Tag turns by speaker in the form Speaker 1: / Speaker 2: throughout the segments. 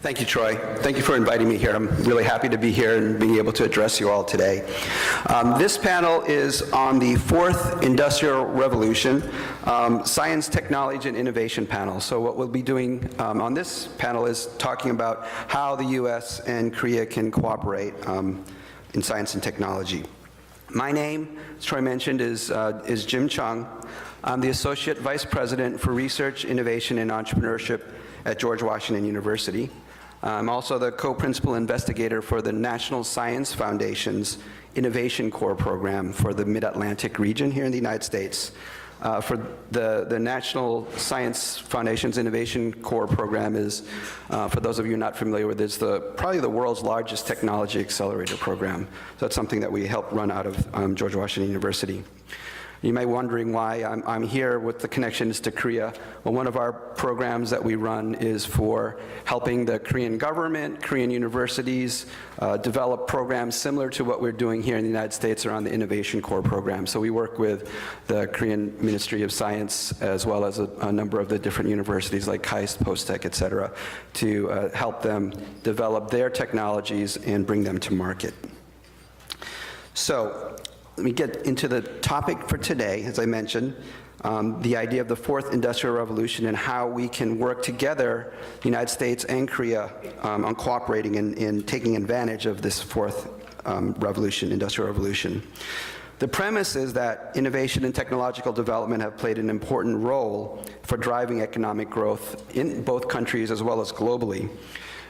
Speaker 1: Thank you, Troy. Thank you for inviting me here. I'm really happy to be here and being able to address you all today. This panel is on the fourth industrial revolution, science, technology, and innovation panel. So what we'll be doing on this panel is talking about how the U.S. and Korea can cooperate in science and technology. My name, as Troy mentioned, is Jim Chung. I'm the Associate Vice President for Research, Innovation, and Entrepreneurship at George Washington University. I'm also the co-principal investigator for the National Science Foundation's Innovation Corps program for the Mid-Atlantic region here in the United States. For the National Science Foundation's Innovation Corps program is, for those of you not familiar with it, is probably the world's largest technology accelerator program. So that's something that we help run out of George Washington University. You may be wondering why I'm here with the connections to Korea. Well, one of our programs that we run is for helping the Korean government, Korean universities, develop programs similar to what we're doing here in the United States around the Innovation Corps program. So we work with the Korean Ministry of Science as well as a number of the different universities like KAIST, PostTech, et cetera, to help them develop their technologies and bring them to market. So, let me get into the topic for today, as I mentioned, the idea of the fourth industrial revolution and how we can work together, the United States and Korea, on cooperating in taking advantage of this fourth industrial revolution. The premise is that innovation and technological development have played an important role for driving economic growth in both countries as well as globally.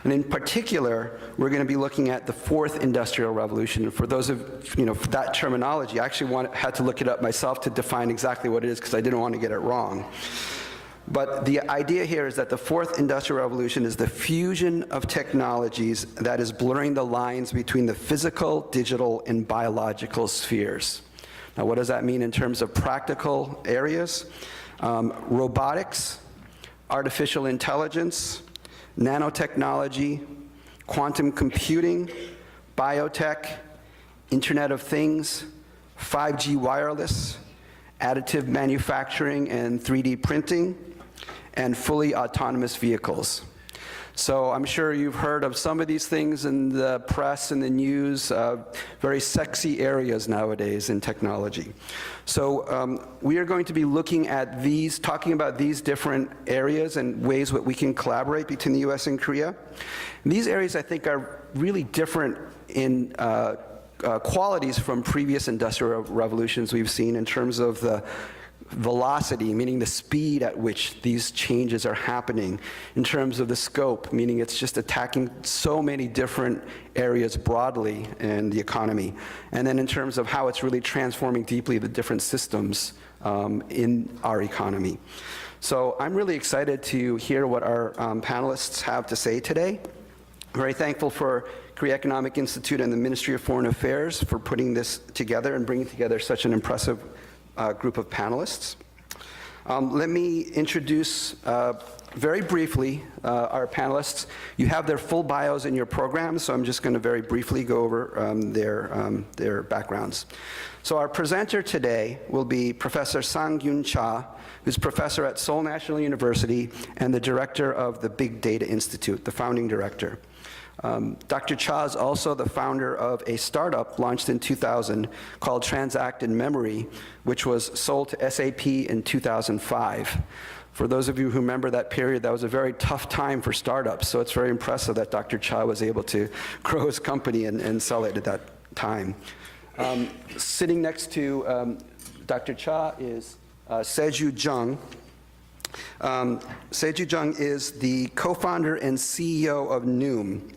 Speaker 1: And in particular, we're going to be looking at the fourth industrial revolution. And for those of for that terminology, I actually had to look it up myself to define exactly what it is because I didn't want to get it wrong. But the idea here is that the fourth industrial revolution is the fusion of technologies that is blurring the lines between the physical, digital, and biological spheres. Now, what does that mean in terms of practical areas? Robotics, artificial intelligence, nanotechnology, quantum computing, biotech, Internet of Things, 5G wireless, additive manufacturing and 3D printing, and fully autonomous vehicles. So I'm sure you've heard of some of these things in the press and the news, very sexy areas nowadays in technology. So we are going to be looking at these, talking about these different areas and ways that we can collaborate between the US and Korea. And these areas, I think, are really different in qualities from previous industrial revolutions we've seen in terms of the velocity, meaning the speed at which these changes are happening, in terms of the scope, meaning it's just attacking so many different areas broadly in the economy, and then in terms of how it's really transforming deeply the different systems in our economy. So I'm really excited to hear what our panelists have to say today. I'm very thankful for Korea Economic Institute and the Ministry of Foreign Affairs for putting this together and bringing together such an impressive group of panelists. Let me introduce very briefly our panelists. You have their full bios in your program, so I'm just going to very briefly go over their backgrounds. So our presenter today will be Professor Sang-Yoon Cha, who's professor at Seoul National University and the director of the Big Data Institute, the founding director. Dr. Cha is also the founder of a startup launched in 2000 called Transact in Memory, which was sold to SAP in 2005. For those of you who remember that period, that was a very tough time for startups, so it's very impressive that Dr. Cha was able to grow his company and sell it at that time. Sitting next to Dr. Cha is Sergio Chung. Sergio Chung is the co-founder and CEO of Noom,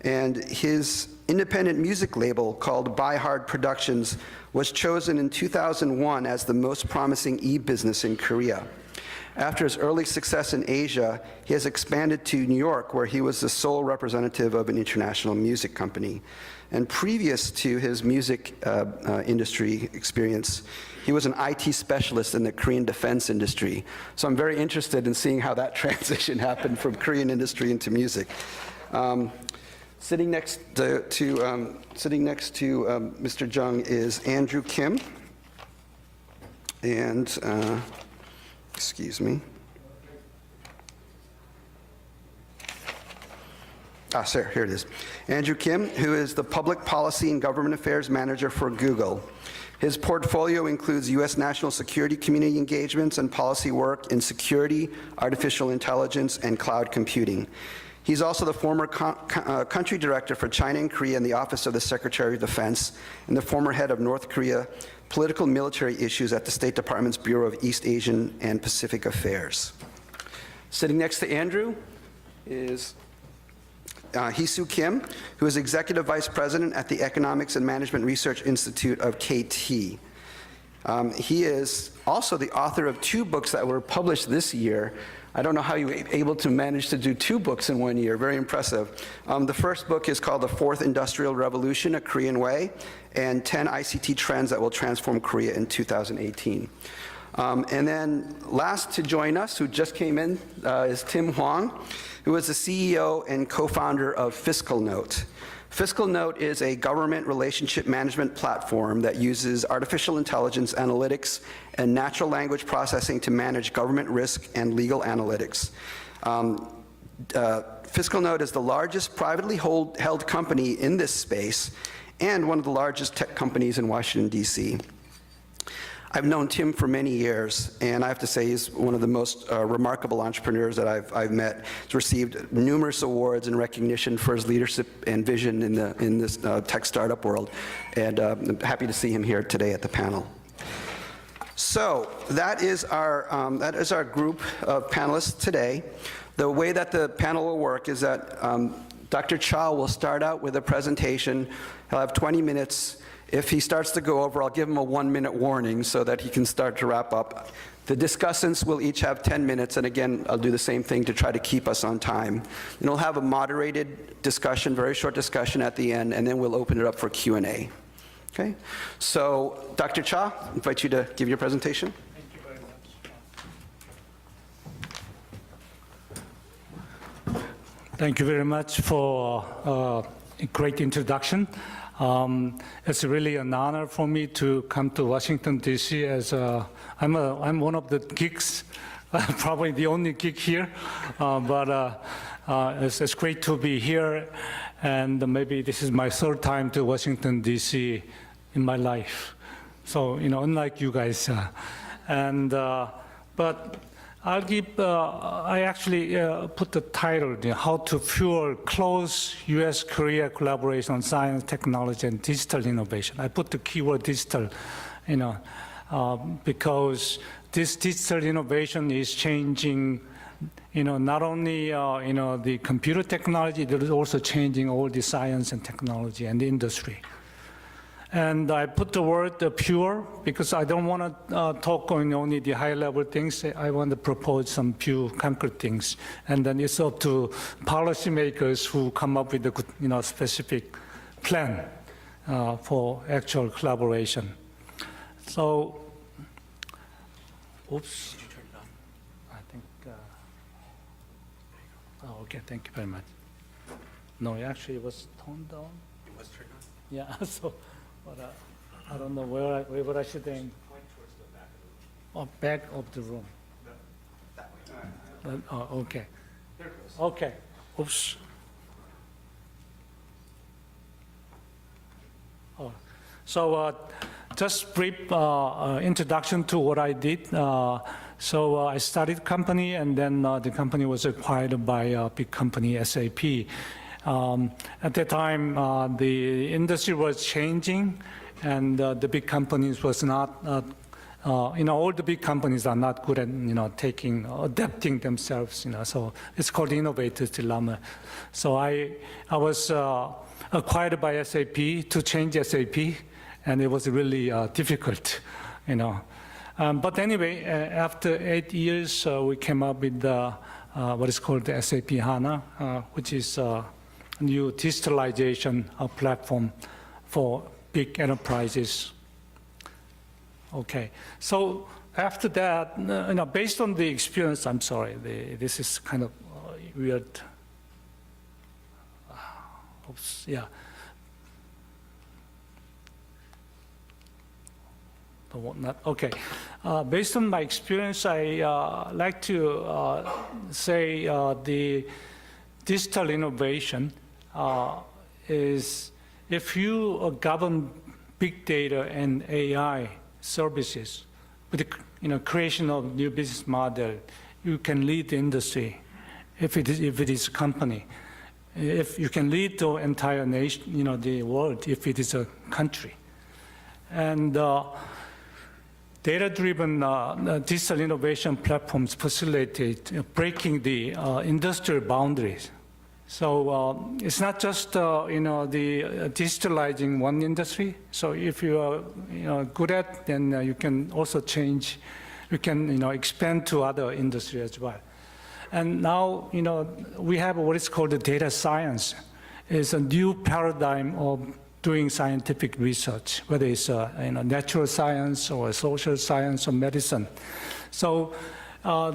Speaker 1: and his independent music label called By Hard Productions was chosen in 2001 as the most promising e-business in Korea. After his early success in Asia, he has expanded to New York, where he was the sole representative of an international music company. And previous to his music industry experience, he was an IT specialist in the Korean defense industry. So I'm very interested in seeing how that transition happened from Korean industry into music. Sitting next to Mr. Chung is Andrew Kim. And, excuse me. Sir, here it is. Andrew Kim, who is the Public Policy and Government Affairs Manager for Google. His portfolio includes U.S. national security community engagements and policy work in security, artificial intelligence, and cloud computing. He's also the former country director for China and Korea in the Office of the Secretary of Defense and the former head of North Korea political military issues at the State Department's Bureau of East Asian and Pacific Affairs. Sitting next to Andrew is Hee-Soo Kim, who is Executive Vice President at the Economics and Management Research Institute of KT. He is also the author of 2 books that were published this year. I don't know how you were able to manage to do 2 books in 1 year, very impressive. The first book is called The Fourth Industrial Revolution, A Korean Way, and 10 ICT Trends That Will Transform Korea in 2018. And then last to join us, who just came in, is Tim Hwang, who is the CEO and co-founder of Fiscal Note. Fiscal Note is a government relationship management platform that uses artificial intelligence analytics and natural language processing to manage government risk and legal analytics. Fiscal Note is the largest privately held company in this space and one of the largest tech companies in Washington, D.C. I've known Tim for many years, and I have to say he's one of the most remarkable entrepreneurs that I've met. He's received numerous awards and recognition for his leadership and vision in this tech startup world, and I'm happy to see him here today at the panel. So that is our group of panelists today. The way that the panel will work is that Dr. Cha will start out with a presentation. He'll have 20 minutes. If he starts to go over, I'll give him a 1-minute warning so that he can start to wrap up. The discussants will each have 10 minutes, and again, I'll do the same thing to try to keep us on time. And we'll have a moderated discussion, very short discussion at the end, and then we'll open it up for Q&A. Okay? So, Dr. Cha, I invite you to give your presentation.
Speaker 2: Thank you very much. Thank you very much for a great introduction. It's really an honor for me to come to Washington, D.C. as I'm one of the geeks, probably the only geek here, but it's great to be here, and maybe this is my 3rd time to Washington, D.C. in my life. So, unlike you guys, but I'll give, I actually put the title, How to Fuel Close U.S. Korea Collaboration on Science, Technology, and Digital Innovation. I put the keyword digital, because this digital innovation is changing, not only, the computer technology, it is also changing all the science and technology and the industry. And I put the word pure because I don't want to talk on only the high-level things. I want to propose some few concrete things. And then it's up to policymakers who come up with a specific plan for actual collaboration. So, oops. Did you turn it on? I think, oh, okay, thank you very much. No, actually it was toned down.
Speaker 1: It was turned on?
Speaker 2: Yeah, so. But I don't know where I should aim.
Speaker 1: Point towards the back of the room.
Speaker 2: Back of the room.
Speaker 1: That way.
Speaker 2: Oh, okay.
Speaker 1: There it goes.
Speaker 2: Okay. Oops. Oh. So just brief introduction to what I did. So I started company, and then the company was acquired by a big company, SAP. At that time, the industry was changing, and the big companies was not, all the big companies are not good at, adapting themselves, so it's called innovator's dilemma. So I was acquired by SAP to change SAP, and it was really difficult, But anyway, after 8 years, we came up with what is called the SAP HANA, which is new digitalization platform for big enterprises. Okay, so after that, based on the experience, I'm sorry, this is kind of weird. Oops, yeah. Okay, based on my experience, I like to say the digital innovation is if you govern big data and AI services with the creation of new business model, you can lead the industry. If it is a company, if you can lead the entire nation, the world, if it is a country. And data-driven digital innovation platforms facilitate breaking the industrial boundaries. So it's not just the digitalizing one industry. So if you are good at, then you can also change. You can expand to other industries as well. And now we have what is called the data science. It's a new paradigm of doing scientific research, whether it's natural science or social science or medicine. So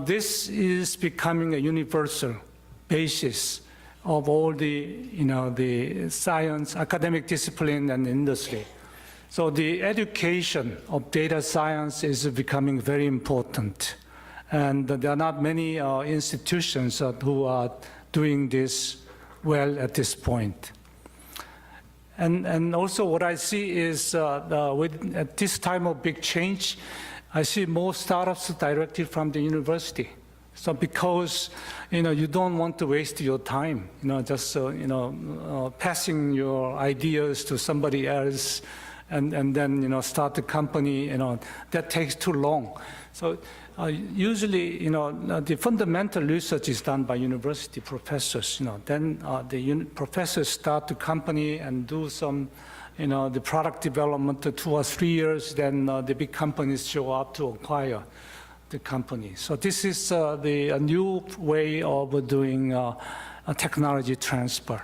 Speaker 2: this is becoming a universal basis of all the science, academic discipline, and industry. So the education of data science is becoming very important. And there are not many institutions who are doing this well at this point. And also what I see is at this time of big change, I see more startups directly from the university. So because you don't want to waste your time, just passing your ideas to somebody else, and then start the company, that takes too long. So usually, the fundamental research is done by university professors. Then the professors start the company and do some, the product development 2 or 3 years. Then the big companies show up to acquire the company. So this is a new way of doing a technology transfer.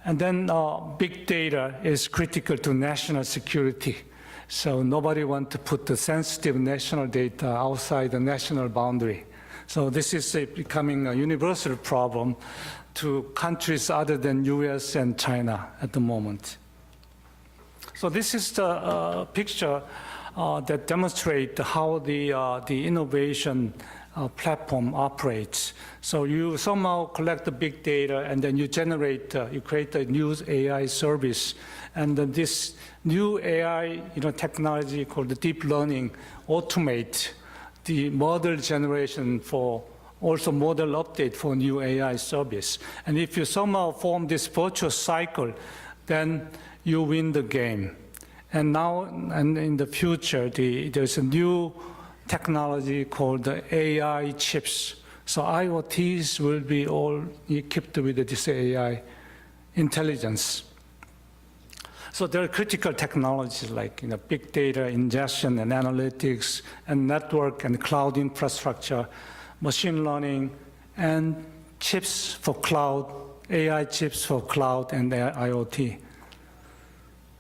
Speaker 2: And then big data is critical to national security. So nobody wants to put the sensitive national data outside the national boundary. So this is becoming a universal problem to countries other than U.S. and China at the moment. So this is the picture that demonstrates how the innovation platform operates. So you somehow collect the big data, and then you create a new AI service. And then this new AI technology called the deep learning automate the model generation for also model update for new AI service. And if you somehow form this virtuous cycle, then you win the game. And now and in the future, there's a new technology called the AI chips. So IoTs will be all equipped with this AI intelligence. So there are critical technologies like big data ingestion and analytics, and network and cloud infrastructure, machine learning, and chips for cloud, AI chips for cloud and IoT.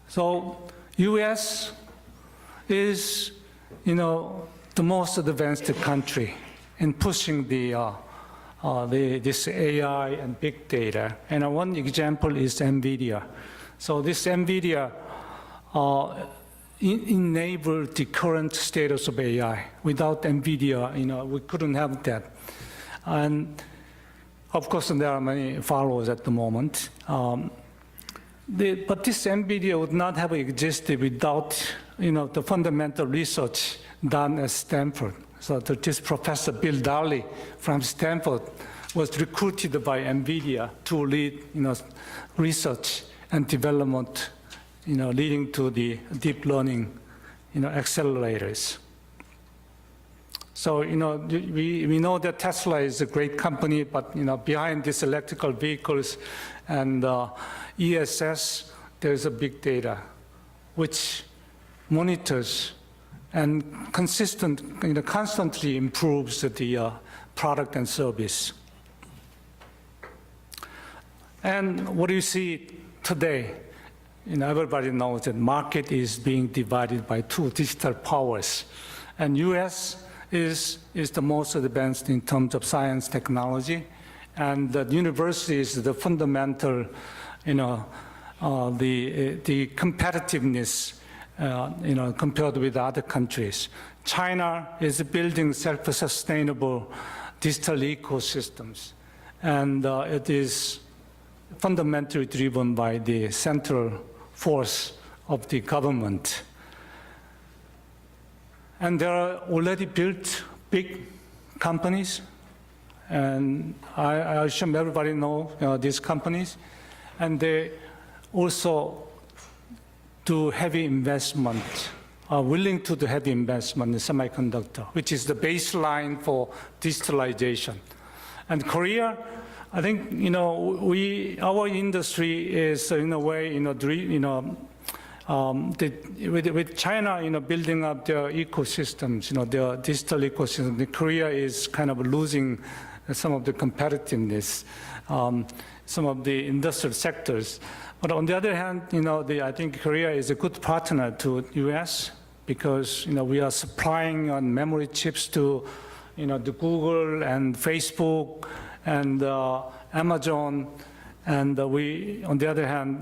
Speaker 2: So U.S. is, the most advanced country in pushing this AI and big data. And one example is NVIDIA. So this NVIDIA enabled the current status of AI. Without NVIDIA, we couldn't have that. And of course, there are many followers at the moment. But this NVIDIA would not have existed without, the fundamental research done at Stanford. So this Professor Bill Darley from Stanford was recruited by NVIDIA to lead, research and development, leading to the deep learning, accelerators. So, we know that Tesla is a great company, but, behind these electrical vehicles and ESS, there's a big data, which monitors and constantly improves the product and service. And what do you see today? Everybody knows that market is being divided by two digital powers. And US is the most advanced in terms of science technology. And the university is the fundamental, the competitiveness, compared with other countries. China is building self-sustainable digital ecosystems. And it is fundamentally driven by the central force of the government. And there are already built big companies, and I assume everybody know these companies, and they also do heavy investment, are willing to do heavy investment in semiconductor, which is the baseline for digitalization. And Korea, I think, our industry is in a way, with China, building up their ecosystems, their digital ecosystem, Korea is kind of losing some of the competitiveness, some of the industrial sectors. But on the other hand, I think Korea is a good partner to U.S. because, we are supplying on memory chips to, the Google and Facebook and Amazon, and we, on the other hand,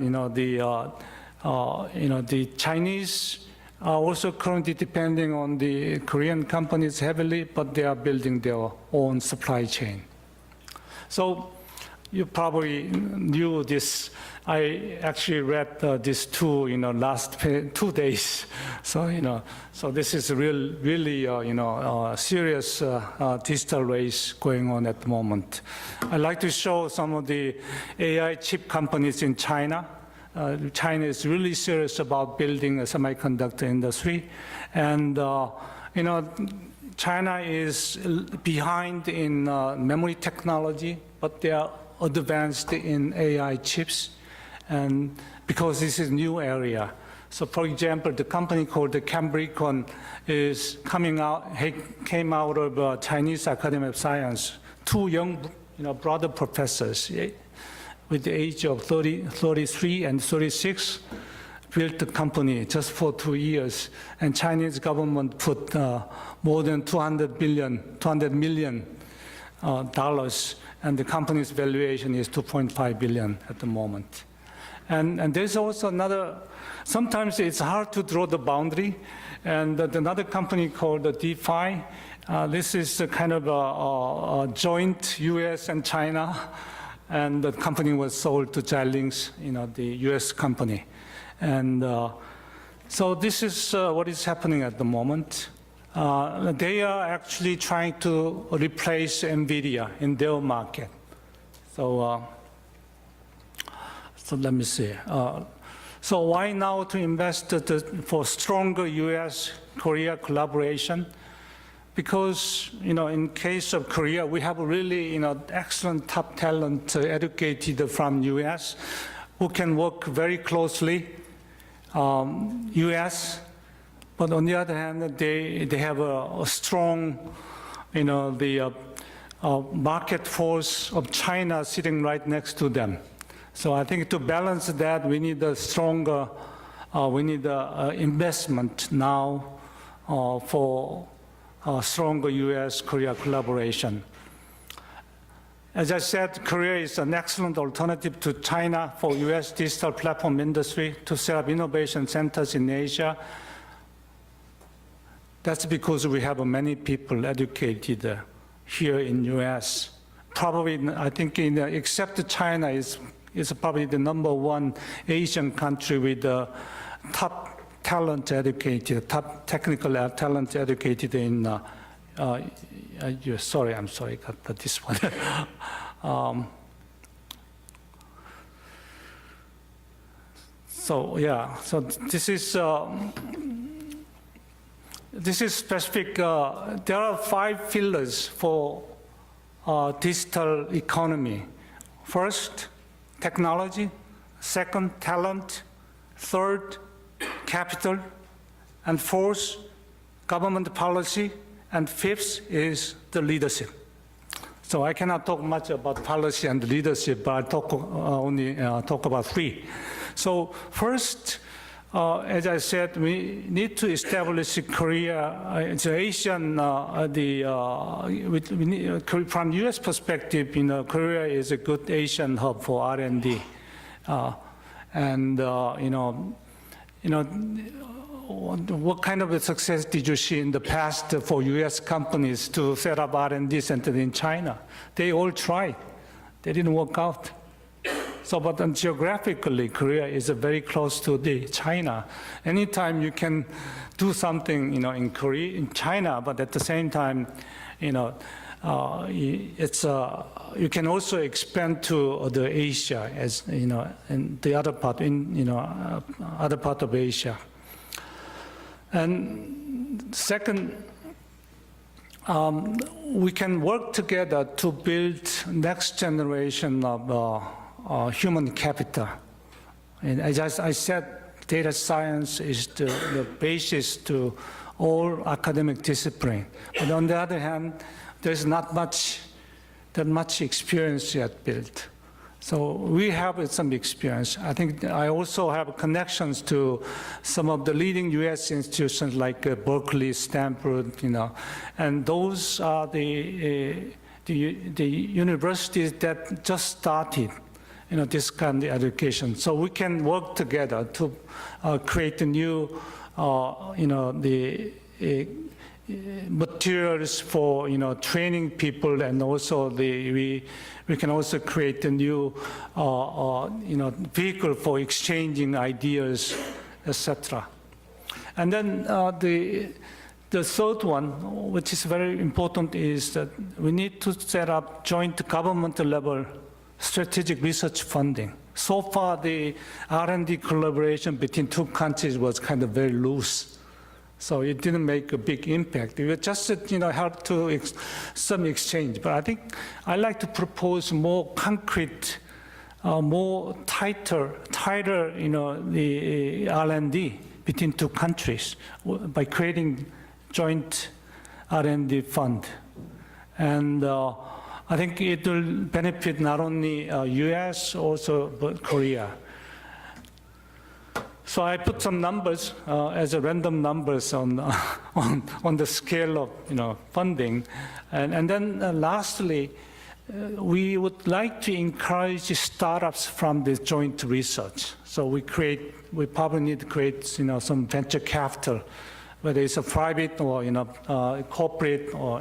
Speaker 2: the Chinese are also currently depending on the Korean companies heavily, but they are building their own supply chain. So you probably knew this. I actually read this too, last 2 days. So, so this is really, serious digital race going on at the moment. I'd like to show some of the AI chip companies in China. China is really serious about building a semiconductor industry. And, China is behind in memory technology, but they are advanced in AI chips. And because this is a new area. So for example, the company called the Cambricon is came out of Chinese Academy of Science. 2 young, brother professors with the age of 33 and 36 built the company just for 2 years. And Chinese government put more than $200 million dollars, and the company's valuation is $2.5 billion at the moment. And there's also another, sometimes it's hard to draw the boundary, and another company called the DeFi. This is a kind of a joint US and China, and the company was sold to Xilinx, the US company. And so this is what is happening at the moment. They are actually trying to replace NVIDIA in their market. So, so let me see. So why now to invest for stronger U.S.-Korea collaboration? Because, in case of Korea, we have really, excellent top talent educated from U.S. who can work very closely, U.S., but on the other hand, they have a strong, the market force of China sitting right next to them. So I think to balance that, we need a stronger, investment now for stronger U.S.-Korea collaboration. As I said, Korea is an excellent alternative to China for U.S. digital platform industry to set up innovation centers in Asia. That's because we have many people educated here in U.S. Probably, I think, except China is probably the #1 Asian country with top talent educated, top technical talent educated in. Sorry, got this one. So yeah, so this is specific. There are 5 pillars for digital economy. First, technology. Second, talent. Third, capital. And fourth, government policy. And fifth is the leadership. So I cannot talk much about policy and leadership, but I'll only talk about 3. So first, as I said, we need to establish Korea, it's Asian, from U.S. perspective, Korea is a good Asian hub for R&D. What kind of a success did you see in the past for U.S. companies to set up R&D centers in China? They all tried. They didn't work out. So, but then geographically, Korea is very close to China. Anytime you can do something, in Korea, in China, but at the same time, you can also expand to the Asia, as in the other part, other part of Asia. And second, we can work together to build next generation of human capital. And as I said, data science is the basis to all academic discipline. But on the other hand, there's not that much experience yet built. So we have some experience. I think I also have connections to some of the leading U.S. institutions like Berkeley, Stanford, and those are the universities that just started, this kind of education. So we can work together to create a new, materials for training people, and also we can also create a new vehicle for exchanging ideas, etc. And then the third one, which is very important, is that we need to set up joint government level strategic research funding. So far, the R&D collaboration between two countries was kind of very loose. So it didn't make a big impact. It was just, help to some exchange. But I think I like to propose more concrete, more tighter, the R&D between two countries by creating joint R&D fund. And I think it will benefit not only U.S., also but Korea. So I put some numbers as a random numbers on the scale of probably and then lastly, we would like to encourage startups from this joint research. So we probably need to create some venture capital, whether it's a private or corporate or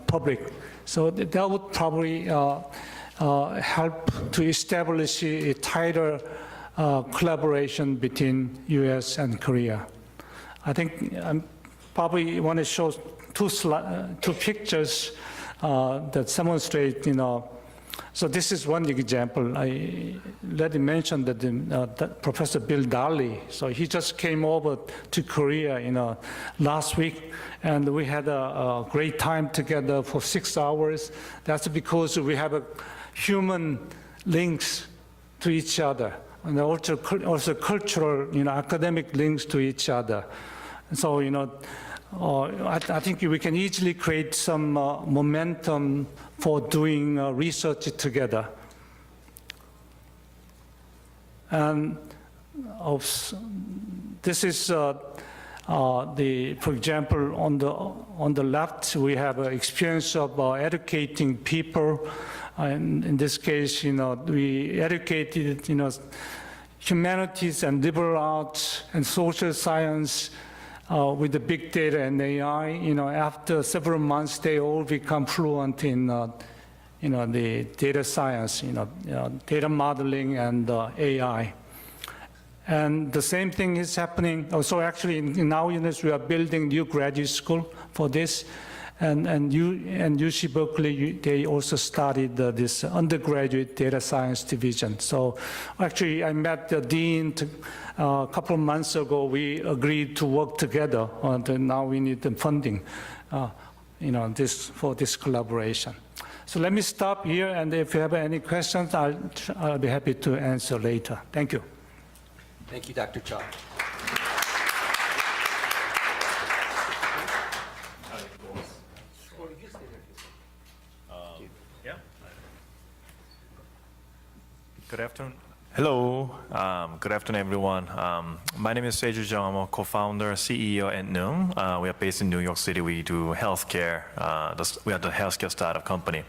Speaker 2: public. So that would probably help to establish a tighter collaboration between U.S. and Korea. I think I probably want to show two pictures that demonstrate, so this is one example. I already mentioned that Professor Bill Daly, so he just came over to Korea, last week, and we had a great time together for 6 hours. That's because we have human links to each other, and also cultural, academic links to each other. So, I think we can easily create some momentum for doing research together. And this is for example, on the left, we have experience of educating people. And in this case, we educated, humanities and liberal arts and social science with the big data and AI. After several months, they all become fluent in, the data science, data modeling and AI. And the same thing is happening. So actually, in our units, we are building new graduate school for this. And UC Berkeley, they also started this undergraduate data science division. So actually, I met the dean a couple of months ago. We agreed to work together, and now we need the funding, for this collaboration. So let me stop here, and if you have any questions, I'll be happy to answer later. Thank you.
Speaker 3: Thank you, Dr. Chung.
Speaker 4: Good afternoon. Hello. Good afternoon, everyone. My name is Sergio Moore. I'm a co-founder, CEO at Chung. We are based in New York City. We do healthcare. We are the healthcare startup company.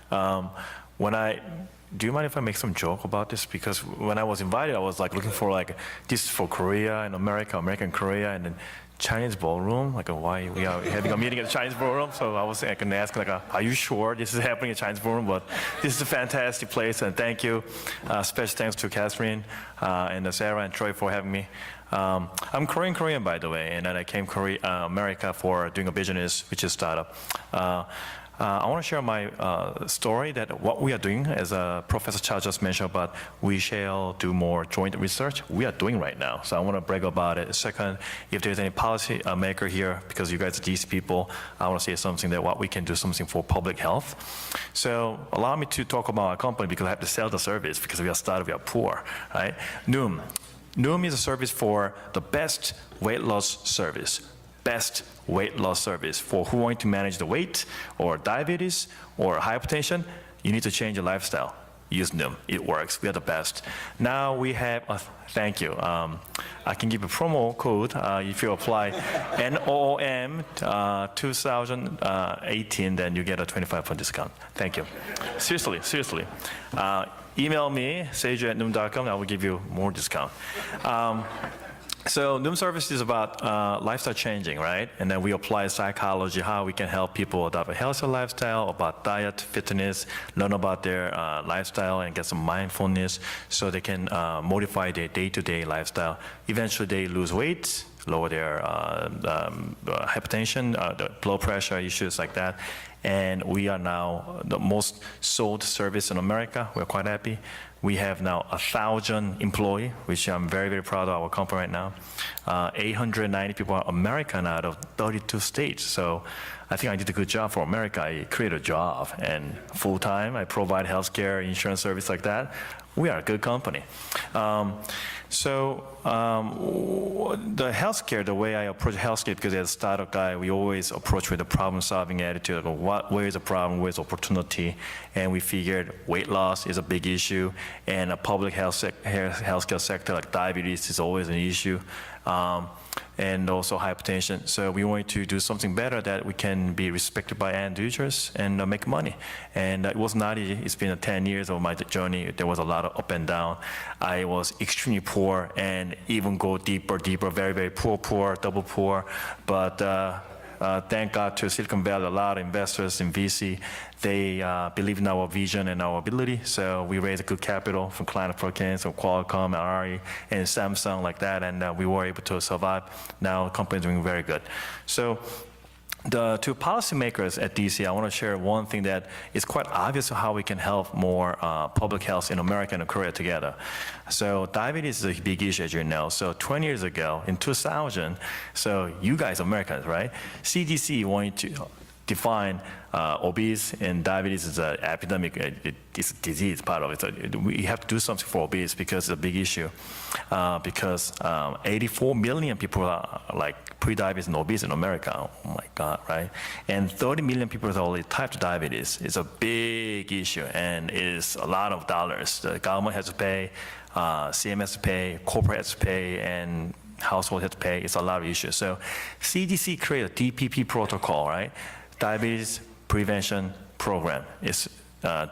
Speaker 4: When I do you mind if I make some joke about this? Because when I was invited, I was like looking for like this for Korea and America, American Korea, and then Chinese ballroom. Like, why we are having a meeting at the Chinese ballroom? So I was going to ask, like, are you sure this is happening at Chinese ballroom? But this is a fantastic place, and thank you. Special thanks to Catherine and Sarah and Troy for having me. I'm Korean, by the way, and then I came America for doing a business, which is startup. I want to share my story that what we are doing, as Professor Chow just mentioned about we shall do more joint research, we are doing right now. So I want to brag about it. Second, if there's any policy maker here, because you guys are these people, I want to say something that what we can do something for public health. So allow me to talk about our company because I have to sell the service because we are startup, we are poor, right? Noom. Noom is a service for the best weight loss service. Best weight loss service for who want to manage the weight or diabetes or hypertension. You need to change your lifestyle. Use Noom. It works. We are the best. Now we have, thank you. I can give a promo code if you apply NOOM 2018, then you get a 25% discount. Thank you. Seriously. Email me, sergio@noom.com. I will give you more discount. So Noom service is about lifestyle changing, right? And then we apply psychology, how we can help people adopt a healthier lifestyle, about diet, fitness, learn about their lifestyle and get some mindfulness so they can modify their day-to-day lifestyle. Eventually they lose weight, lower their hypertension, the blood pressure issues like that. And we are now the most sold service in America. We're quite happy. We have now 1,000 employees, which I'm very, very proud of our company right now. 890 people are American out of 32 states. So I think I did a good job for America. I created a job and full-time. I provide healthcare, insurance service like that. We are a good company. The healthcare, the way I approach healthcare, because as a startup guy, we always approach with a problem-solving attitude. Where is the problem? Where is opportunity? And we figured weight loss is a big issue, and a public healthcare sector like diabetes is always an issue. And also hypertension. So we wanted to do something better that we can be respected by end users and make money. And it was not easy. It's been 10 years of my journey. There was a lot of up and down. I was extremely poor and even go deeper, very, very poor, double poor. But thank God to Silicon Valley, a lot of investors in VC, they believe in our vision and our ability. So we raised a good capital from Kleiner Perkins, from Qualcomm, RE, and Samsung like that, and we were able to survive. Now the company is doing very good. So to policymakers at DC, I want to share one thing that is quite obvious how we can help more public health in America and Korea together. So diabetes is a big issue, as you know. So 20 years ago, in 2000, so you guys Americans, right? CDC wanted to define obese and diabetes is an epidemic. It's a disease, part of it. So we have to do something for obese because it's a big issue. Because 84 million people are like pre-diabetes and obese in America. Oh my God, right? And 30 million people are only type 2 diabetes. It's a big issue and it is a lot of dollars. The government has to pay, CMS has to pay, corporate has to pay, and household has to pay. It's a lot of issues. So CDC created a DPP protocol, right? Diabetes Prevention Program. It's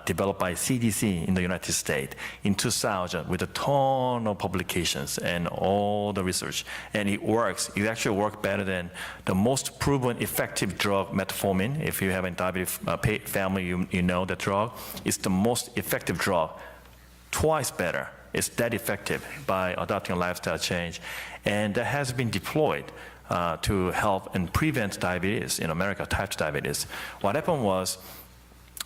Speaker 4: developed by CDC in the United States in 2000 with a ton of publications and all the research. And it works. It actually works better than the most proven effective drug, metformin. If you have a diabetes family, you know the drug. It's the most effective drug, twice better. It's that effective by adopting a lifestyle change. And that has been deployed to help and prevent diabetes in America, type 2 diabetes. What happened was,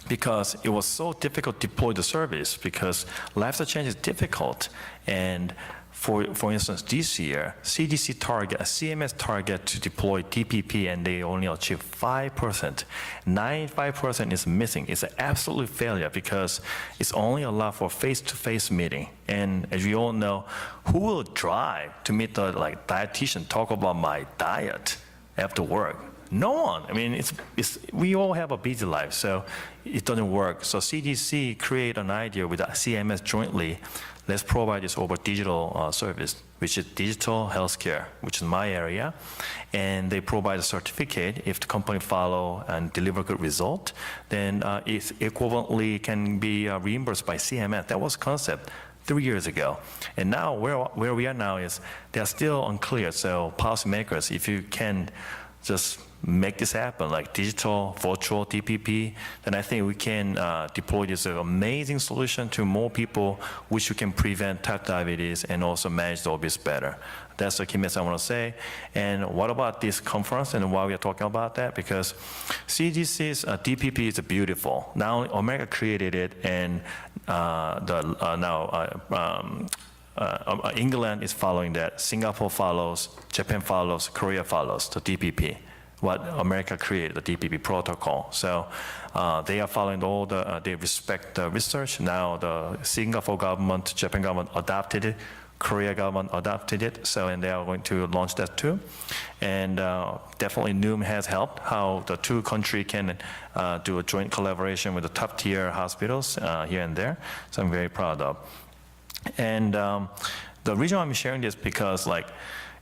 Speaker 4: because it was so difficult to deploy the service, because lifestyle change is difficult, and for instance, this year, CDC target, CMS target to deploy DPP, and they only achieve 5%. 95% is missing. It's an absolute failure because it's only allowed for face-to-face meeting. And as we all know, who will drive to meet the dietitian, talk about my diet after work? No one. I mean, we all have a busy life, so it doesn't work. So CDC created an idea with CMS jointly. Let's provide this over digital service, which is digital healthcare, which is my area. And they provide a certificate. If the company follow and deliver good result, then it equivalently can be reimbursed by CMS. That was concept 3 years ago. And now where we are now is they're still unclear. So policymakers, if you can just make this happen, like digital, virtual, DPP, then I think we can deploy this amazing solution to more people, which we can prevent type diabetes and also manage the obese better. That's the key message I want to say. And what about this conference and why we are talking about that? Because CDC's DPP is beautiful. Now America created it, and England is following that. Singapore follows, Japan follows, Korea follows the DPP. What America created, the DPP protocol. So they are following all they respect the research. Now the Singapore government, Japan government adopted it, Korea government adopted it, and they are going to launch that too. And definitely NUM has helped how the two countries can do a joint collaboration with the top tier hospitals here and there. So I'm very proud of. And the reason I'm sharing this because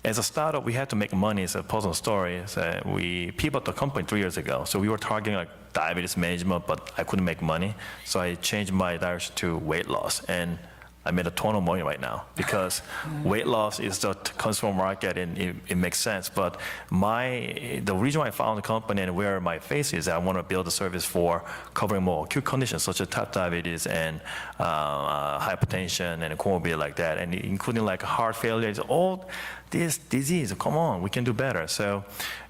Speaker 4: as a startup, we had to make money. It's a personal story. So we pivoted the company 3 years ago. So we were targeting diabetes management, but I couldn't make money. So I changed my direction to weight loss. And I made a ton of money right now because weight loss is the consumer market and it makes sense. But the reason why I found the company and where my face is, I want to build a service for covering more acute conditions such as type diabetes and hypertension and comorbidity like that, and including heart failure. It's all this disease. Come on, we can do better. So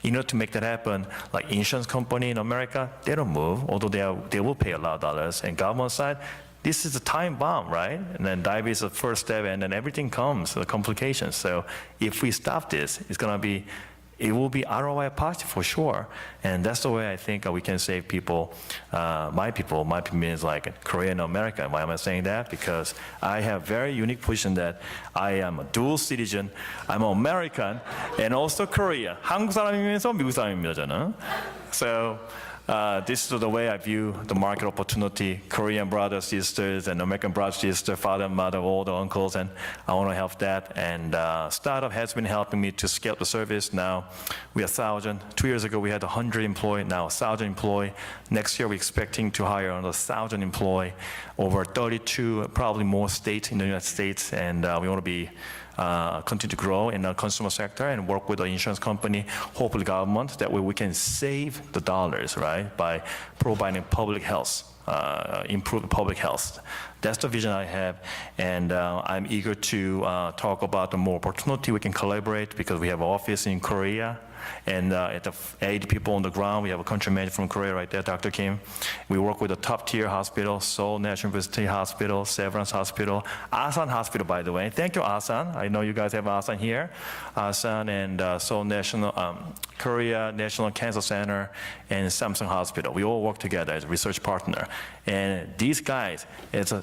Speaker 4: in order to make that happen, insurance company in America, they don't move, although they will pay a lot of dollars. And government side, this is a time bomb, right? And then diabetes is the first step, and then everything comes, the complications. So if we stop this, it will be ROI positive for sure. And that's the way I think we can save people, my people means Korea and America. Why am I saying that? Because I have very unique position that I am a dual citizen, I'm an American, and also Korea. 한국 사람이면서 미국 사람입니다, 저는. So, this is the way I view the market opportunity. Korean brothers, sisters, and American brothers, sisters, father, mother, all the uncles, and I want to help that. And startup has been helping me to scale up the service. Now we are 1,000. 2 years ago we had 100 employees. Now 1,000 employees. Next year we're expecting to hire another 1,000 employees over 32, probably more states in the United States. And we want to be continue to grow in the consumer sector and work with the insurance company, hopefully government. That way we can save the dollars, right, by providing public health, improve public health. That's the vision I have, and I'm eager to talk about the more opportunity we can collaborate because we have an office in Korea. And at the 80 people on the ground, we have a country manager from Korea right there, Dr. Kim. We work with the top tier hospital, Seoul National University Hospital, Severance Hospital, Asan Hospital, by the way. Thank you, Asan. I know you guys have Asan here. Asan and Seoul National, Korea National Cancer Center, and Samsung Hospital. We all work together as a research partner. And these guys, as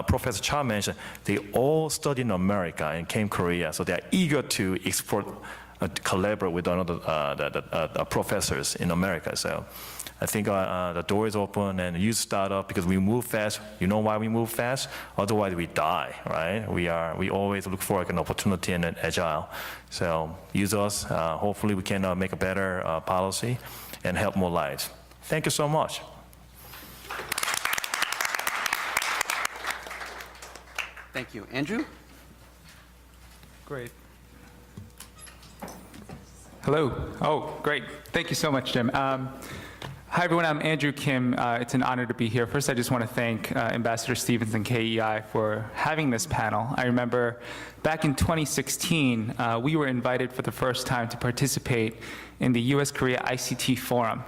Speaker 4: Professor Cha mentioned, they all studied in America and came to Korea, so they're eager to export collaborate with another professors in America. So I think the door is open and use startup because we move fast. You know why we move fast? Otherwise we die, right? We always look for an opportunity and an agile. So use us. Hopefully we can make a better policy and help more lives. Thank you so much.
Speaker 3: Thank you. Andrew?
Speaker 5: Great. Hello. Oh, great. Thank you so much, Jim. Hi, everyone. I'm Andrew Kim. It's an honor to be here. First, I just want to thank Ambassador Stevens and KEI for having this panel. I remember back in 2016, we were invited for the first time to participate in the U.S. Korea ICT Forum.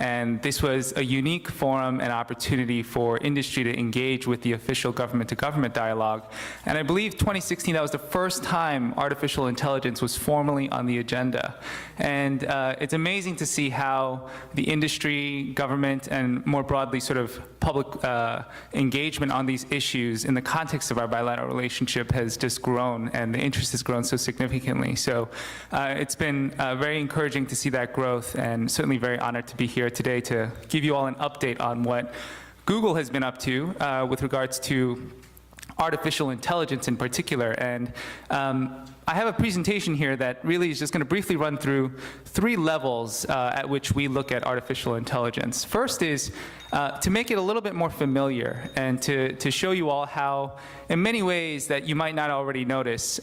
Speaker 5: And this was a unique forum and opportunity for industry to engage with the official government-to-government dialogue. And I believe 2016, that was the first time artificial intelligence was formally on the agenda. And it's amazing to see how the industry, government, and more broadly sort of public engagement on these issues in the context of our bilateral relationship has just grown, and the interest has grown so significantly. So it's been very encouraging to see that growth, and certainly very honored to be here today to give you all an update on what Google has been up to with regards to artificial intelligence in particular. And I have a presentation here that really is just going to briefly run through 3 levels at which we look at artificial intelligence. First is to make it a little bit more familiar and to show you all how, in many ways that you might not already notice,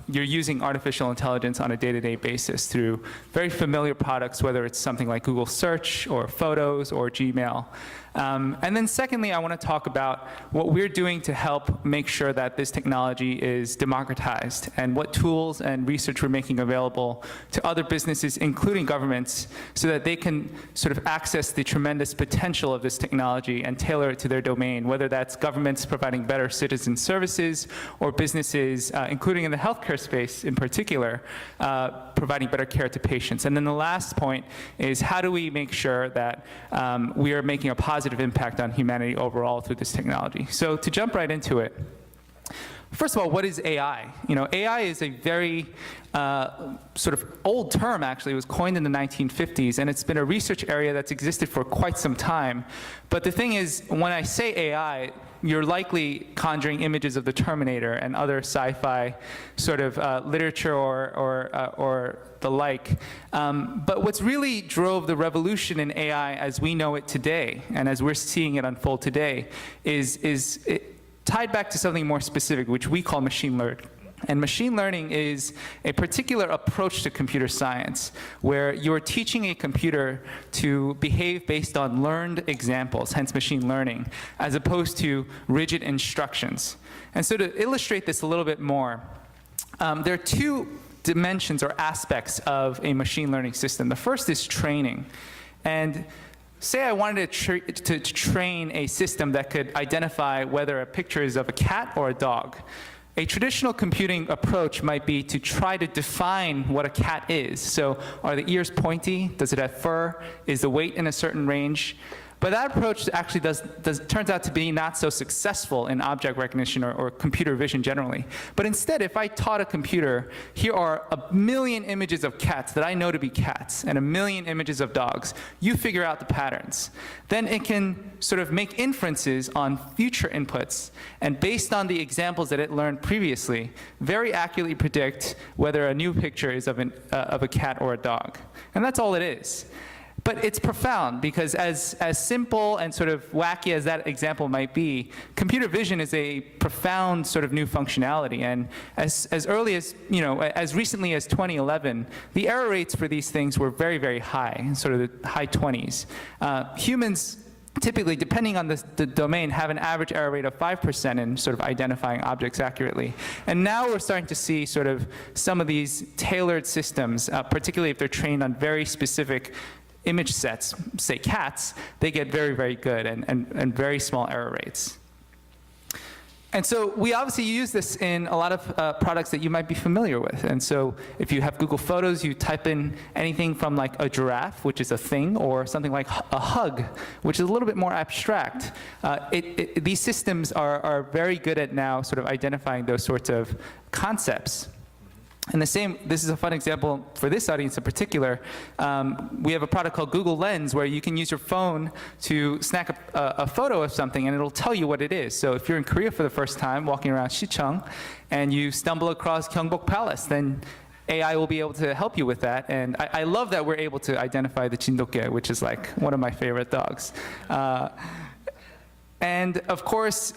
Speaker 5: you're using artificial intelligence on a day-to-day basis through very familiar products, whether it's something like Google Search or Photos or Gmail. And then secondly, I want to talk about what we're doing to help make sure that this technology is democratized, and what tools and research we're making available to other businesses, including governments, so that they can sort of access the tremendous potential of this technology and tailor it to their domain, whether that's governments providing better citizen services or businesses, including in the healthcare space in particular, providing better care to patients. And then the last point is, how do we make sure that we are making a positive impact on humanity overall through this technology? So to jump right into it, first of all, what is AI? You know, AI is a very sort of old term, actually. It was coined in the 1950s, and it's been a research area that's existed for quite some time. But the thing is, when I say AI, you're likely conjuring images of the Terminator and other sci-fi sort of literature or the like. But what's really drove the revolution in AI as we know it today, and as we're seeing it unfold today, is tied back to something more specific, which we call machine learning. And machine learning is a particular approach to computer science, where you're teaching a computer to behave based on learned examples, hence machine learning, as opposed to rigid instructions. And so to illustrate this a little bit more, there are 2 dimensions or aspects of a machine learning system. The first is training. And say I wanted to train a system that could identify whether a picture is of a cat or a dog. A traditional computing approach might be to try to define what a cat is. So are the ears pointy? Does it have fur? Is the weight in a certain range? But that approach actually turns out to be not so successful in object recognition or computer vision generally. But instead, if I taught a computer, here are 1 million images of cats that I know to be cats, and 1 million images of dogs, you figure out the patterns. Then it can sort of make inferences on future inputs, and based on the examples that it learned previously, very accurately predict whether a new picture is of a cat or a dog. And that's all it is. But it's profound, because as simple and sort of wacky as that example might be, computer vision is a profound sort of new functionality. And as early as, you know, as recently as 2011, the error rates for these things were very, very high, sort of the high 20s. Humans typically, depending on the domain, have an average error rate of 5% in sort of identifying objects accurately. And now we're starting to see sort of some of these tailored systems, particularly if they're trained on very specific image sets, say cats, they get very, very good and very small error rates. And so we obviously use this in a lot of products that you might be familiar with. And so if you have Google Photos, you type in anything from like a giraffe, which is a thing, or something like a hug, which is a little bit more abstract. These systems are very good at now sort of identifying those sorts of concepts. And this is a fun example for this audience in particular. We have a product called Google Lens, where you can use your phone to snap a photo of something, and it'll tell you what it is. So if you're in Korea for the first time, walking around Chung, and you stumble across Gyeongbok Palace, then AI will be able to help you with that. And I love that we're able to identify the Jindokye, which is like one of my favorite dogs. And of course,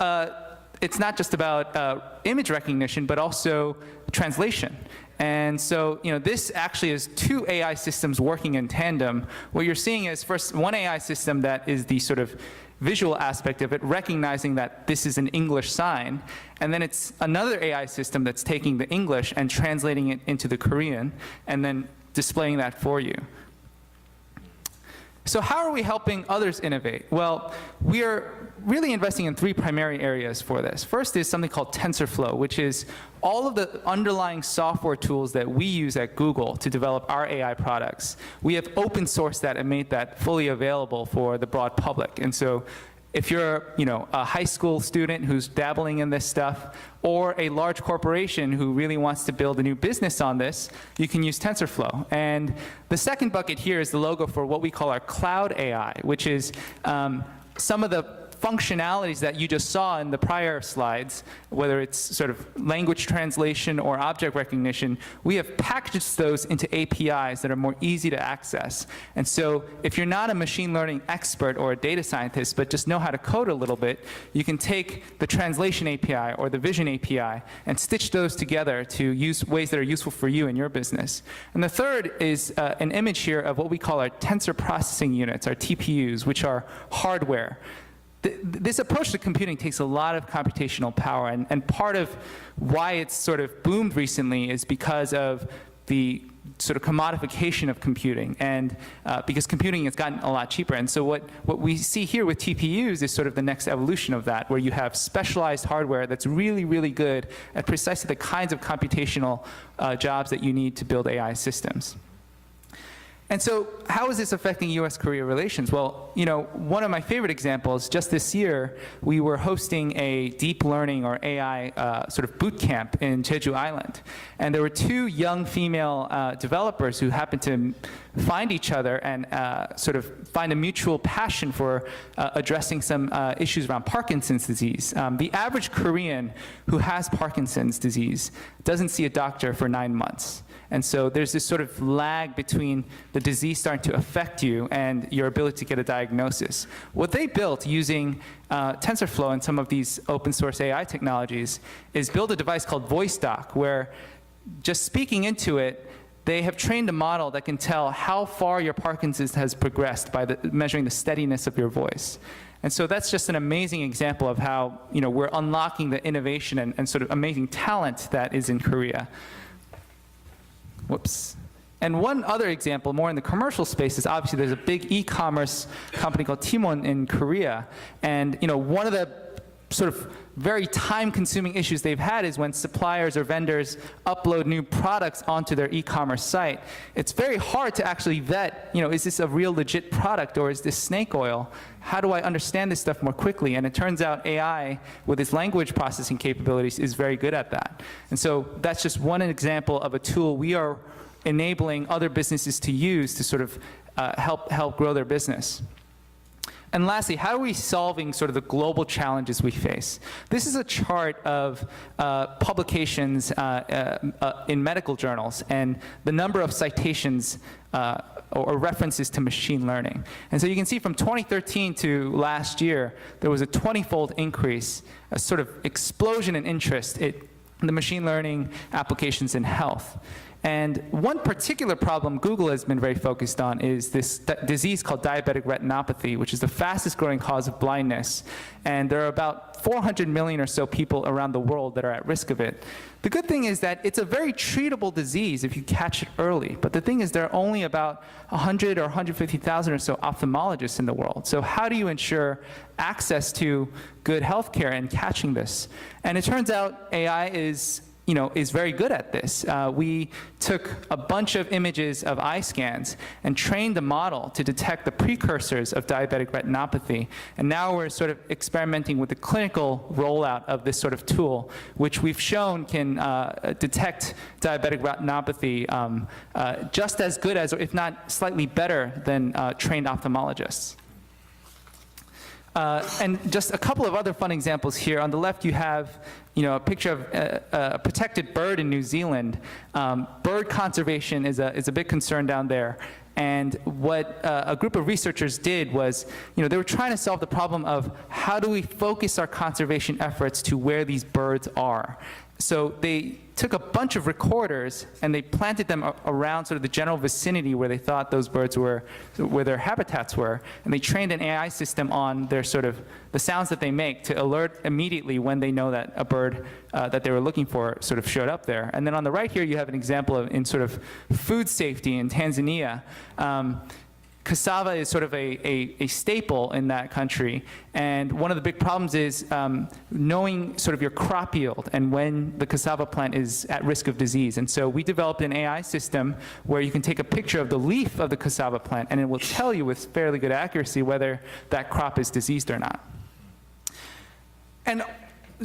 Speaker 5: it's not just about image recognition, but also translation. And so, you know, this actually is 2 AI systems working in tandem. What you're seeing is first one AI system that is the sort of visual aspect of it, recognizing that this is an English sign, and then it's another AI system that's taking the English and translating it into the Korean, and then displaying that for you. So how are we helping others innovate? Well, we are really investing in 3 primary areas for this. First is something called TensorFlow, which is all of the underlying software tools that we use at Google to develop our AI products. We have open sourced that and made that fully available for the broad public. And so if you're, a high school student who's dabbling in this stuff, or a large corporation who really wants to build a new business on this, you can use TensorFlow. And the second bucket here is the logo for what we call our cloud AI, which is some of the functionalities that you just saw in the prior slides, whether it's sort of language translation or object recognition, we have packaged those into APIs that are more easy to access. And so if you're not a machine learning expert or a data scientist, but just know how to code a little bit, you can take the translation API or the vision API and stitch those together to use ways that are useful for you and your business. And the third is an image here of what we call our tensor processing units, our TPUs, which are hardware. This approach to computing takes a lot of computational power, and part of why it's sort of boomed recently is because of the sort of commodification of computing, and because computing has gotten a lot cheaper. And so what we see here with TPUs is sort of the next evolution of that, where you have specialized hardware that's really, really good at precisely the kinds of computational jobs that you need to build AI systems. And so how is this affecting U.S.-Korea relations? Well, one of my favorite examples, just this year, we were hosting a deep learning or AI sort of boot camp in Jeju Island. And there were 2 young female developers who happened to find each other and sort of find a mutual passion for addressing some issues around Parkinson's disease. The average Korean who has Parkinson's disease doesn't see a doctor for 9 months. And so there's this sort of lag between the disease starting to affect you and your ability to get a diagnosis. What they built using TensorFlow and some of these open source AI technologies is build a device called VoiceDoc, where just speaking into it, they have trained a model that can tell how far your Parkinson's has progressed by measuring the steadiness of your voice. And so that's just an amazing example of how we're unlocking the innovation and sort of amazing talent that is in Korea. Whoops. And one other example, more in the commercial space, is obviously there's a big e-commerce company called Timon in Korea. And one of the sort of very time-consuming issues they've had is when suppliers or vendors upload new products onto their e-commerce site. It's very hard to actually vet, is this a real legit product or is this snake oil? How do I understand this stuff more quickly? And it turns out AI, with its language processing capabilities, is very good at that. And so that's just one example of a tool we are enabling other businesses to use to sort of help grow their business. And lastly, how are we solving sort of the global challenges we face? This is a chart of publications in medical journals and the number of citations or references to machine learning. And so you can see from 2013 to last year, there was a 20-fold increase, a sort of explosion in interest in the machine learning applications in health. And one particular problem Google has been very focused on is this disease called diabetic retinopathy, which is the fastest growing cause of blindness. And there are about 400 million or so people around the world that are at risk of it. The good thing is that it's a very treatable disease if you catch it early. But the thing is there are only about 100 or 150,000 or so ophthalmologists in the world. So how do you ensure access to good health care and catching this? And it turns out AI is very good at this. We took a bunch of images of eye scans and trained the model to detect the precursors of diabetic retinopathy. And now we're sort of experimenting with the clinical rollout of this sort of tool, which we've shown can detect diabetic retinopathy just as good as, if not slightly better than trained ophthalmologists. And just a couple of other fun examples here. On the left, you have a picture of a protected bird in New Zealand. Bird conservation is a big concern down there. And what a group of researchers did was, they were trying to solve the problem of how do we focus our conservation efforts to where these birds are. So they took a bunch of recorders and they planted them around sort of the general vicinity where they thought those birds were, where their habitats were, and they trained an AI system on their sort of the sounds that they make to alert immediately when they know that a bird that they were looking for sort of showed up there. And then on the right here, you have an example of in sort of food safety in Tanzania. cassava is sort of a staple in that country. And one of the big problems is knowing sort of your crop yield and when the cassava plant is at risk of disease. And so we developed an AI system where you can take a picture of the leaf of the cassava plant and it will tell you with fairly good accuracy whether that crop is diseased or not. And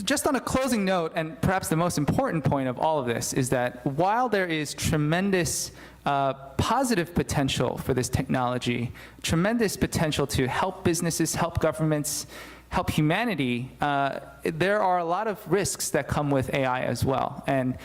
Speaker 5: just on a closing note, and perhaps the most important point of all of this, is that while there is tremendous positive potential for this technology, tremendous potential to help businesses, help governments, help humanity, there are a lot of risks that come with AI as well. And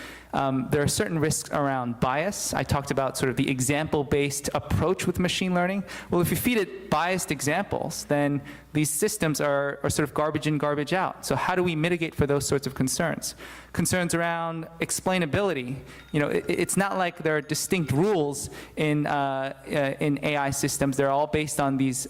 Speaker 5: there are certain risks around bias. I talked about sort of the example-based approach with machine learning. Well, if you feed it biased examples, then these systems are sort of garbage in, garbage out. So how do we mitigate for those sorts of concerns? Concerns around explainability. You know, it's not like there are distinct rules in AI systems. They're all based on these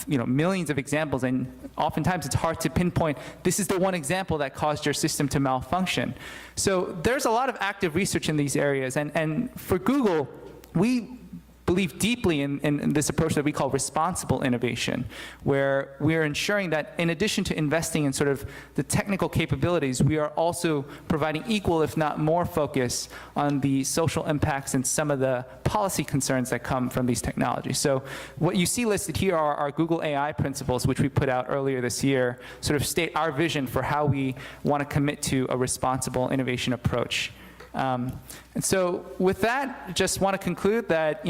Speaker 5: millions of examples, and oftentimes it's hard to pinpoint, this is the one example that caused your system to malfunction. So there's a lot of active research in these areas, and for Google, we believe deeply in this approach that we call responsible innovation, where we're ensuring that in addition to investing in sort of the technical capabilities, we are also providing equal, if not more, focus on the social impacts and some of the policy concerns that come from these technologies. So what you see listed here are our Google AI principles, which we put out earlier this year, sort of state our vision for how we want to commit to a responsible innovation approach. And so with that, just want to conclude that,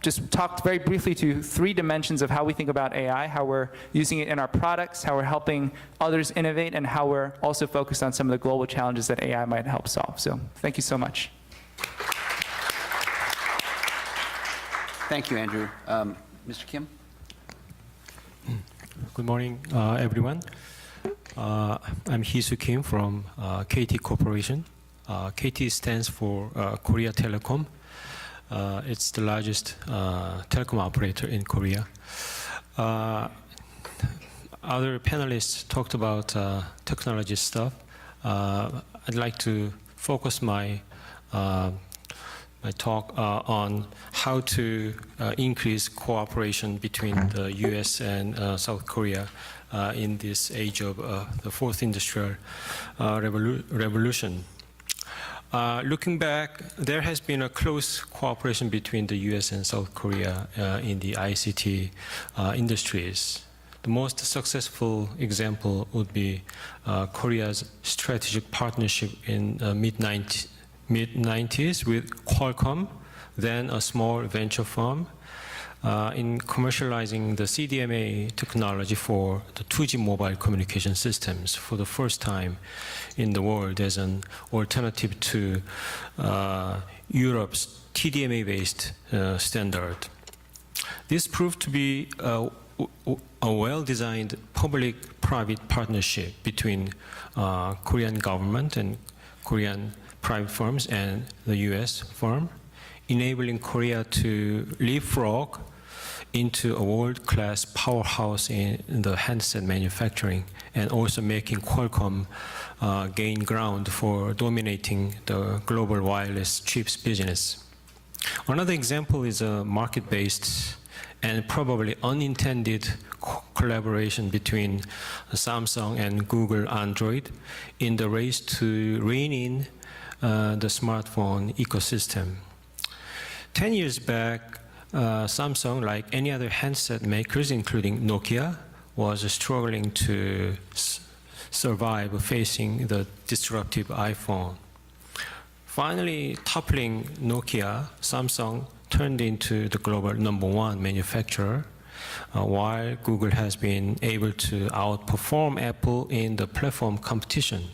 Speaker 5: just talked very briefly to 3 dimensions of how we think about AI, how we're using it in our products, how we're helping others innovate, and how we're also focused on some of the global challenges that AI might help solve. So thank you so much.
Speaker 3: Thank you, Andrew. Mr. Kim?
Speaker 6: Good morning, everyone. I'm Hee-Soo Kim from KT Corporation. KT stands for Korea Telecom. It's the largest telecom operator in Korea. Other panelists talked about technology stuff. I'd like to focus my talk on how to increase cooperation between the U.S. and South Korea in this age of the fourth industrial revolution. Looking back, there has been a close cooperation between the U.S. and South Korea in the ICT industries. The most successful example would be Korea's strategic partnership in mid-90s with Qualcomm, then a small venture firm, in commercializing the CDMA technology for the 2G mobile communication systems for the first time in the world as an alternative to Europe's TDMA-based standard. This proved to be a well-designed public-private partnership between Korean government and Korean private firms and the US firm, enabling Korea to leapfrog into a world-class powerhouse in the handset manufacturing, and also making Qualcomm gain ground for dominating the global wireless chips business. Another example is a market-based and probably unintended collaboration between Samsung and Google Android in the race to rein in the smartphone ecosystem. 10 years back, Samsung, like any other handset makers, including Nokia, was struggling to survive facing the disruptive iPhone. Finally, toppling Nokia, Samsung turned into the global #1 manufacturer, while Google has been able to outperform Apple in the platform competition.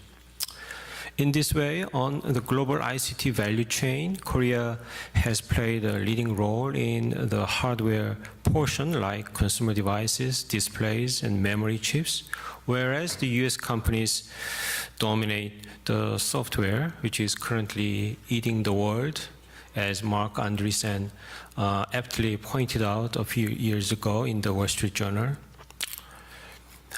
Speaker 6: In this way, on the global ICT value chain, Korea has played a leading role in the hardware portion, like consumer devices, displays, and memory chips, whereas the US companies dominate the software, which is currently eating the world, as Mark Andreessen aptly pointed out a few years ago in the Wall Street Journal.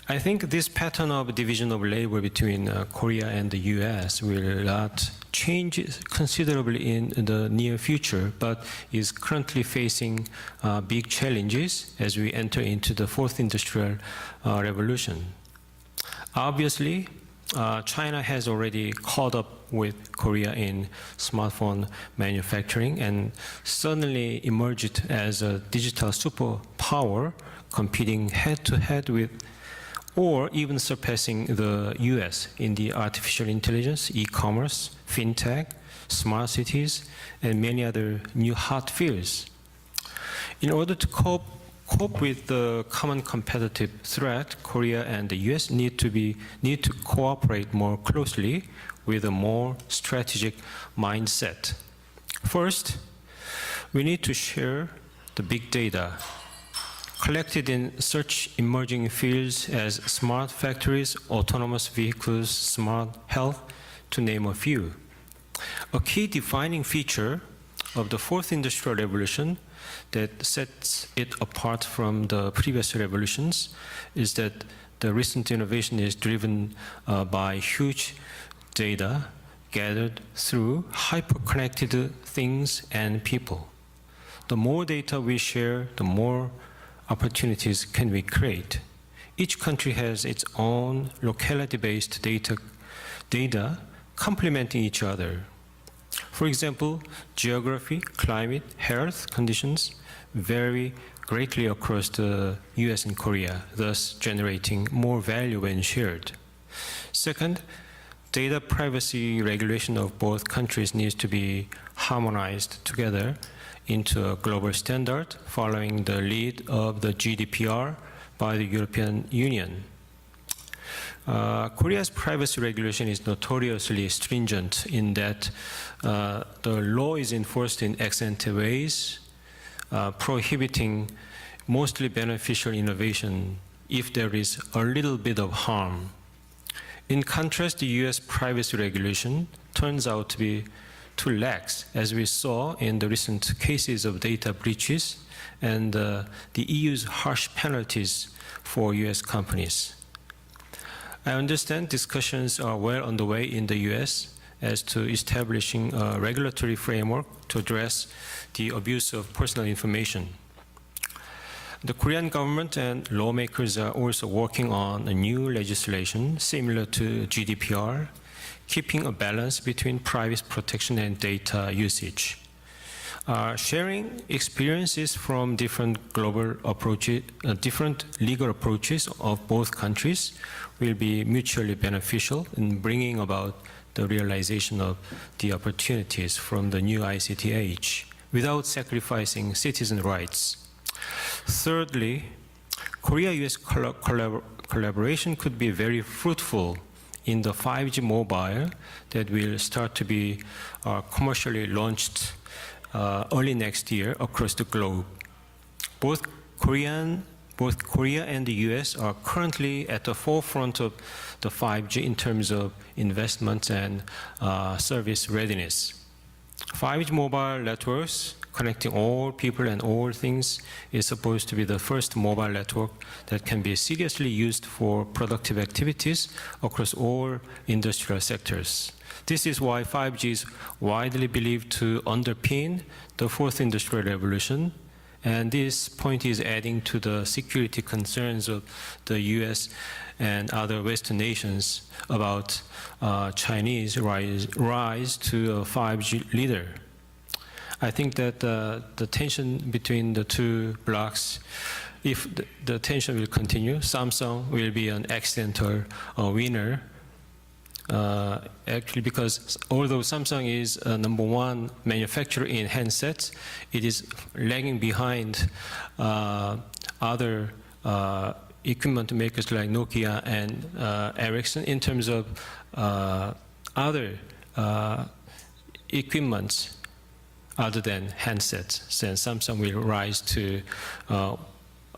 Speaker 6: I think this pattern of division of labor between Korea and the U.S. will not change considerably in the near future, but is currently facing big challenges as we enter into the fourth industrial revolution. Obviously, China has already caught up with Korea in smartphone manufacturing and suddenly emerged as a digital superpower, competing head-to-head with or even surpassing the US in the artificial intelligence, e-commerce, fintech, smart cities, and many other new hot fields. In order to cope with the common competitive threat, Korea and the US need to cooperate more closely with a more strategic mindset. First, we need to share the big data collected in such emerging fields as smart factories, autonomous vehicles, smart health, to name a few. A key defining feature of the fourth industrial revolution that sets it apart from the previous revolutions is that the recent innovation is driven by huge data gathered through hyper-connected things and people. The more data we share, the more opportunities can we create. Each country has its own locality-based data complementing each other. For example, geography, climate, health conditions vary greatly across the US and Korea, thus generating more value when shared. Second, data privacy regulation of both countries needs to be harmonized together into a global standard following the lead of the GDPR by the European Union. Korea's privacy regulation is notoriously stringent in that the law is enforced in ex ante ways, prohibiting mostly beneficial innovation if there is a little bit of harm. In contrast, the US privacy regulation turns out to be too lax, as we saw in the recent cases of data breaches and the EU's harsh penalties for US companies. I understand discussions are well underway in the US as to establishing a regulatory framework to address the abuse of personal information. The Korean government and lawmakers are also working on a new legislation similar to GDPR, keeping a balance between privacy protection and data usage. Sharing experiences from different global approaches, different legal approaches of both countries will be mutually beneficial in bringing about the realization of the opportunities from the new ICT age without sacrificing citizen rights. Thirdly, Korea-US collaboration could be very fruitful in the 5G mobile that will start to be commercially launched early next year across the globe. Both Korea and the US are currently at the forefront of the 5G in terms of investment and service readiness. 5G mobile networks connecting all people and all things is supposed to be the first mobile network that can be seriously used for productive activities across all industrial sectors. This is why 5G is widely believed to underpin the fourth industrial revolution, and this point is adding to the security concerns of the US and other Western nations about Chinese rise to a 5G leader. I think that the tension between the two blocks, if the tension will continue, Samsung will be an accidental winner. Actually, because although Samsung is number one manufacturer in handsets, it is lagging behind other equipment makers like Nokia and Ericsson in terms of other equipments other than handsets. So Samsung will rise to a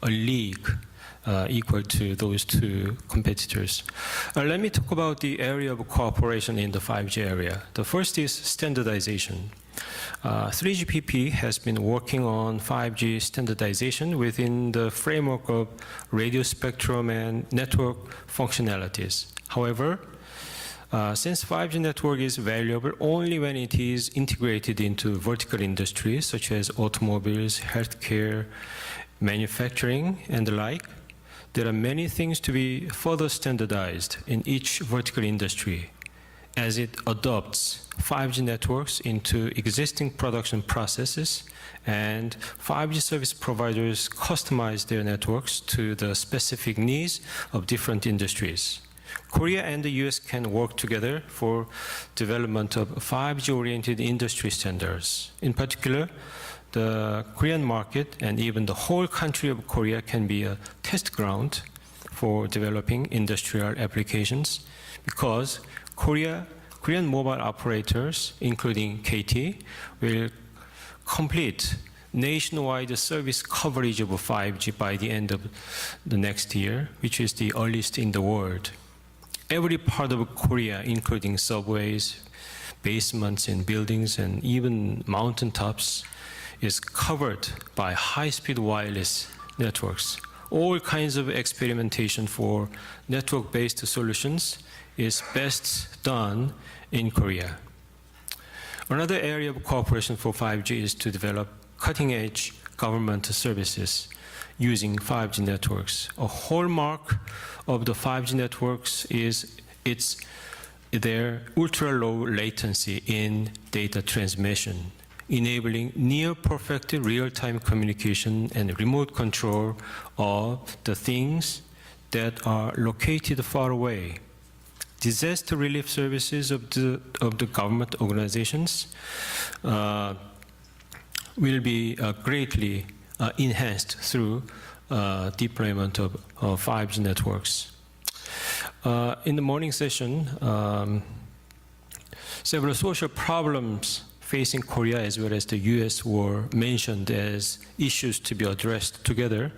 Speaker 6: league equal to those two competitors. Let me talk about the area of cooperation in the 5G area. The first is standardization. 3GPP has been working on 5G standardization within the framework of radio spectrum and network functionalities. However, since 5G network is valuable only when it is integrated into vertical industries such as automobiles, healthcare, manufacturing, and the like, there are many things to be further standardized in each vertical industry as it adopts 5G networks into existing production processes, and 5G service providers customize their networks to the specific needs of different industries. Korea and the U.S. can work together for development of 5G-oriented industry standards. In particular, the Korean market and even the whole country of Korea can be a test ground for developing industrial applications, because Korean mobile operators, including KT, will complete nationwide service coverage of 5G by the end of the next year, which is the earliest in the world. Every part of Korea, including subways, basements in buildings, and even mountaintops, is covered by high-speed wireless networks. All kinds of experimentation for network-based solutions is best done in Korea. Another area of cooperation for 5G is to develop cutting-edge government services using 5G networks. A hallmark of the 5G networks is their ultra-low latency in data transmission, enabling near-perfect real-time communication and remote control of the things that are located far away. Disaster relief services of the government organizations will be greatly enhanced through deployment of 5G networks. In the morning session, several social problems facing Korea as well as the U.S. were mentioned as issues to be addressed together.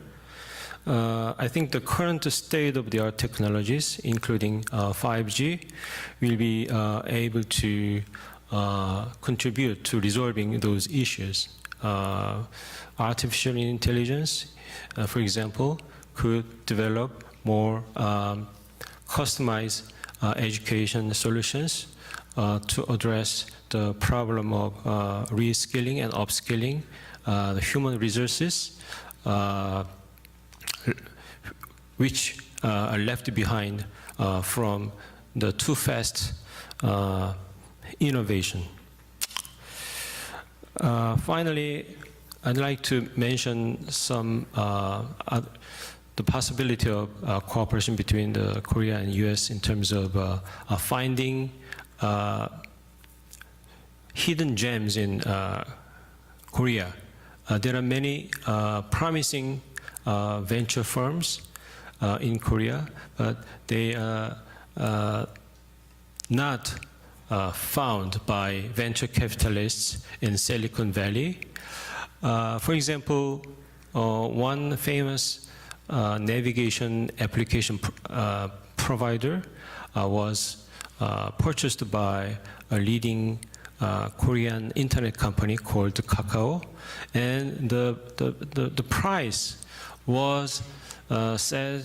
Speaker 6: I think the current state-of-the-art technologies, including 5G, will be able to contribute to resolving those issues. Artificial intelligence, for example, could develop more customized education solutions to address the problem of reskilling and upskilling the human resources which are left behind from the too fast innovation. Finally, I'd like to mention some the possibility of cooperation between the Korea and U.S. in terms of finding hidden gems in Korea. There are many promising venture firms in Korea, but they are not found by venture capitalists in Silicon Valley. For example, one famous navigation application provider was purchased by a leading Korean internet company called Kakao, and the price was said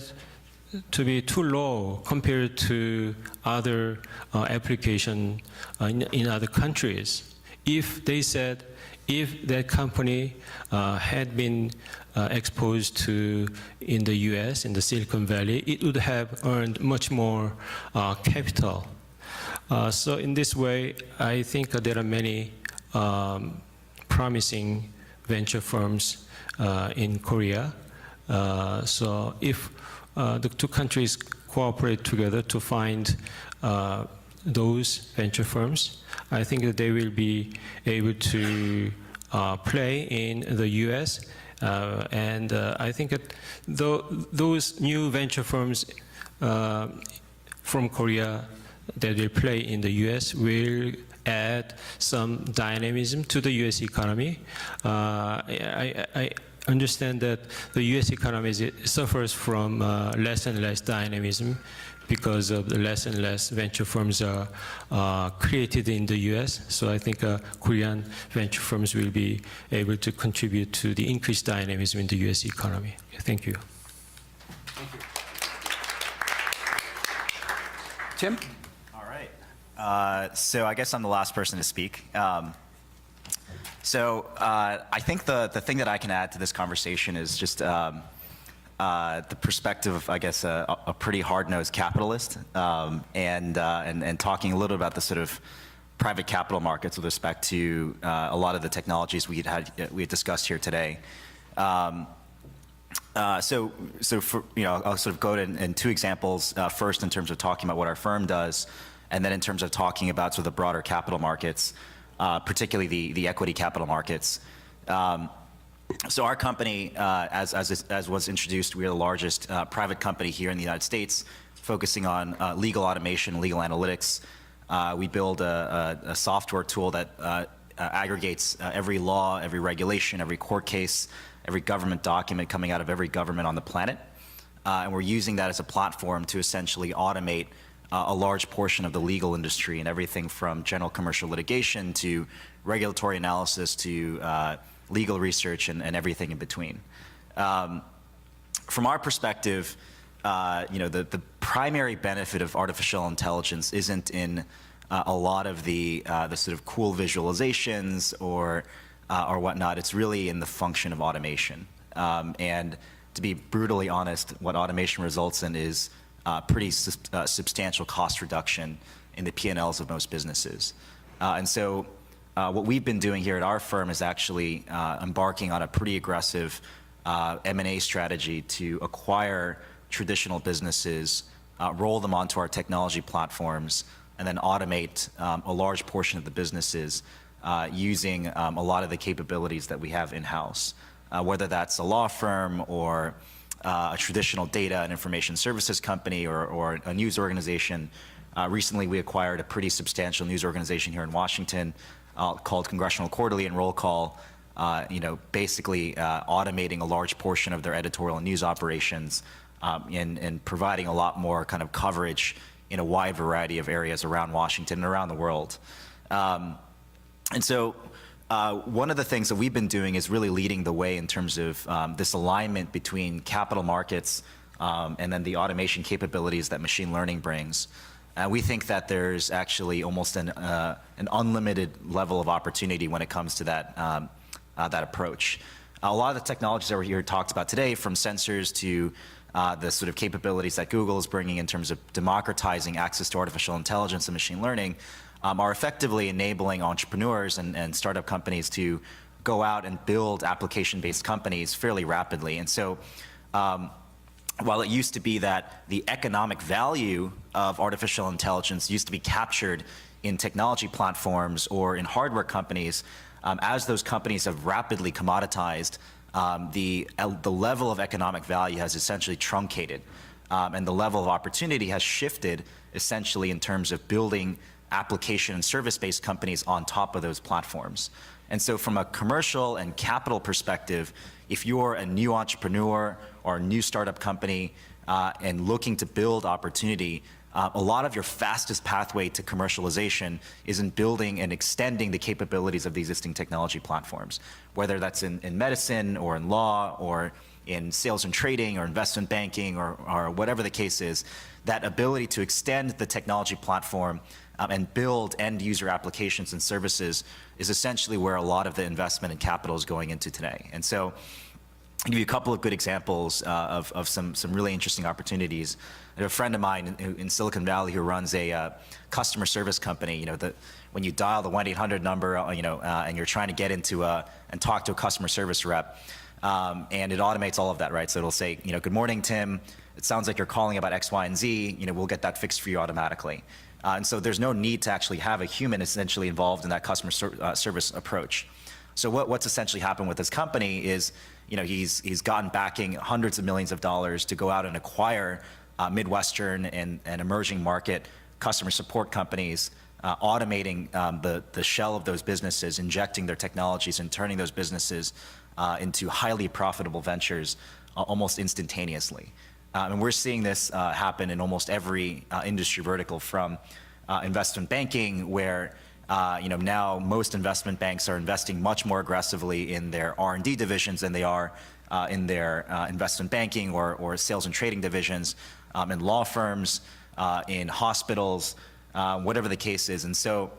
Speaker 6: to be too low compared to other applications in other countries. If they said if that company had been exposed to in the U.S., in the Silicon Valley, it would have earned much more capital. So in this way, I think there are many promising venture firms in Korea. So if the two countries cooperate together to find those venture firms, I think that they will be able to play in the U.S. And I think that those new venture firms from Korea that will play in the U.S. will add some dynamism to the U.S. economy. I understand that the U.S. economy suffers from less and less dynamism because of the less and less venture firms are created in the U.S. So I think Korean venture firms will be able to contribute to the increased dynamism in the U.S. economy. Thank you.
Speaker 1: Tim?
Speaker 7: All right. So I guess I'm the last person to speak. I think the thing that I can add to this conversation is just the perspective of, I guess, a pretty hard-nosed capitalist, and talking a little about the sort of private capital markets with respect to a lot of the technologies we had discussed here today. So for, I'll sort of go in two examples. First, in terms of talking about what our firm does, and then in terms of talking about sort of the broader capital markets, particularly the equity capital markets. So our company, as was introduced, we are the largest private company here in the United States, focusing on legal automation, legal analytics. We build a software tool that aggregates every law, every regulation, every court case, every government document coming out of every government on the planet. And we're using that as a platform to essentially automate a large portion of the legal industry, and everything from general commercial litigation to regulatory analysis to legal research and everything in between. From our perspective, the primary benefit of artificial intelligence isn't in a lot of the sort of cool visualizations or whatnot. It's really in the function of automation. And to be brutally honest, what automation results in is pretty substantial cost reduction in the P&Ls of most businesses. And so what we've been doing here at our firm is actually embarking on a pretty aggressive M&A strategy to acquire traditional businesses, roll them onto our technology platforms, and then automate a large portion of the businesses using a lot of the capabilities that we have in-house, whether that's a law firm or a traditional data and information services company or a news organization. Recently, we acquired a pretty substantial news organization here in Washington called Congressional Quarterly and Roll Call, basically automating a large portion of their editorial and news operations and providing a lot more kind of coverage in a wide variety of areas around Washington and around the world. And so one of the things that we've been doing is really leading the way in terms of this alignment between capital markets and then the automation capabilities that machine learning brings. We think that there's actually almost an unlimited level of opportunity when it comes to that approach. A lot of the technologies that we're here talked about today, from sensors to the sort of capabilities that Google is bringing in terms of democratizing access to artificial intelligence and machine learning, are effectively enabling entrepreneurs and startup companies to go out and build application-based companies fairly rapidly. And so while it used to be that the economic value of artificial intelligence used to be captured in technology platforms or in hardware companies, as those companies have rapidly commoditized, the level of economic value has essentially truncated, and the level of opportunity has shifted essentially in terms of building application and service-based companies on top of those platforms. And so from a commercial and capital perspective, if you're a new entrepreneur or a new startup company and looking to build opportunity, a lot of your fastest pathway to commercialization is in building and extending the capabilities of the existing technology platforms, whether that's in medicine or in law or in sales and trading or investment banking or whatever the case is. That ability to extend the technology platform and build end user applications and services is essentially where a lot of the investment and capital is going into today. And so I'll give you a couple of good examples of some really interesting opportunities. I have a friend of mine in Silicon Valley who runs a customer service company. When you dial the 1-800 number, and you're trying to get into and talk to a customer service rep, and it automates all of that, right? So it'll say, good morning, Tim. It sounds like you're calling about X, Y, and Z. We'll get that fixed for you automatically. And so there's no need to actually have a human essentially involved in that customer service approach. So what's essentially happened with this company is, he's gotten backing hundreds of millions of dollars to go out and acquire Midwestern and emerging market customer support companies, automating the shell of those businesses, injecting their technologies and turning those businesses into highly profitable ventures almost instantaneously. And we're seeing this happen in almost every industry vertical, from investment banking, where now most investment banks are investing much more aggressively in their R&D divisions than they are in their investment banking or sales and trading divisions, in law firms, in hospitals, whatever the case is. And so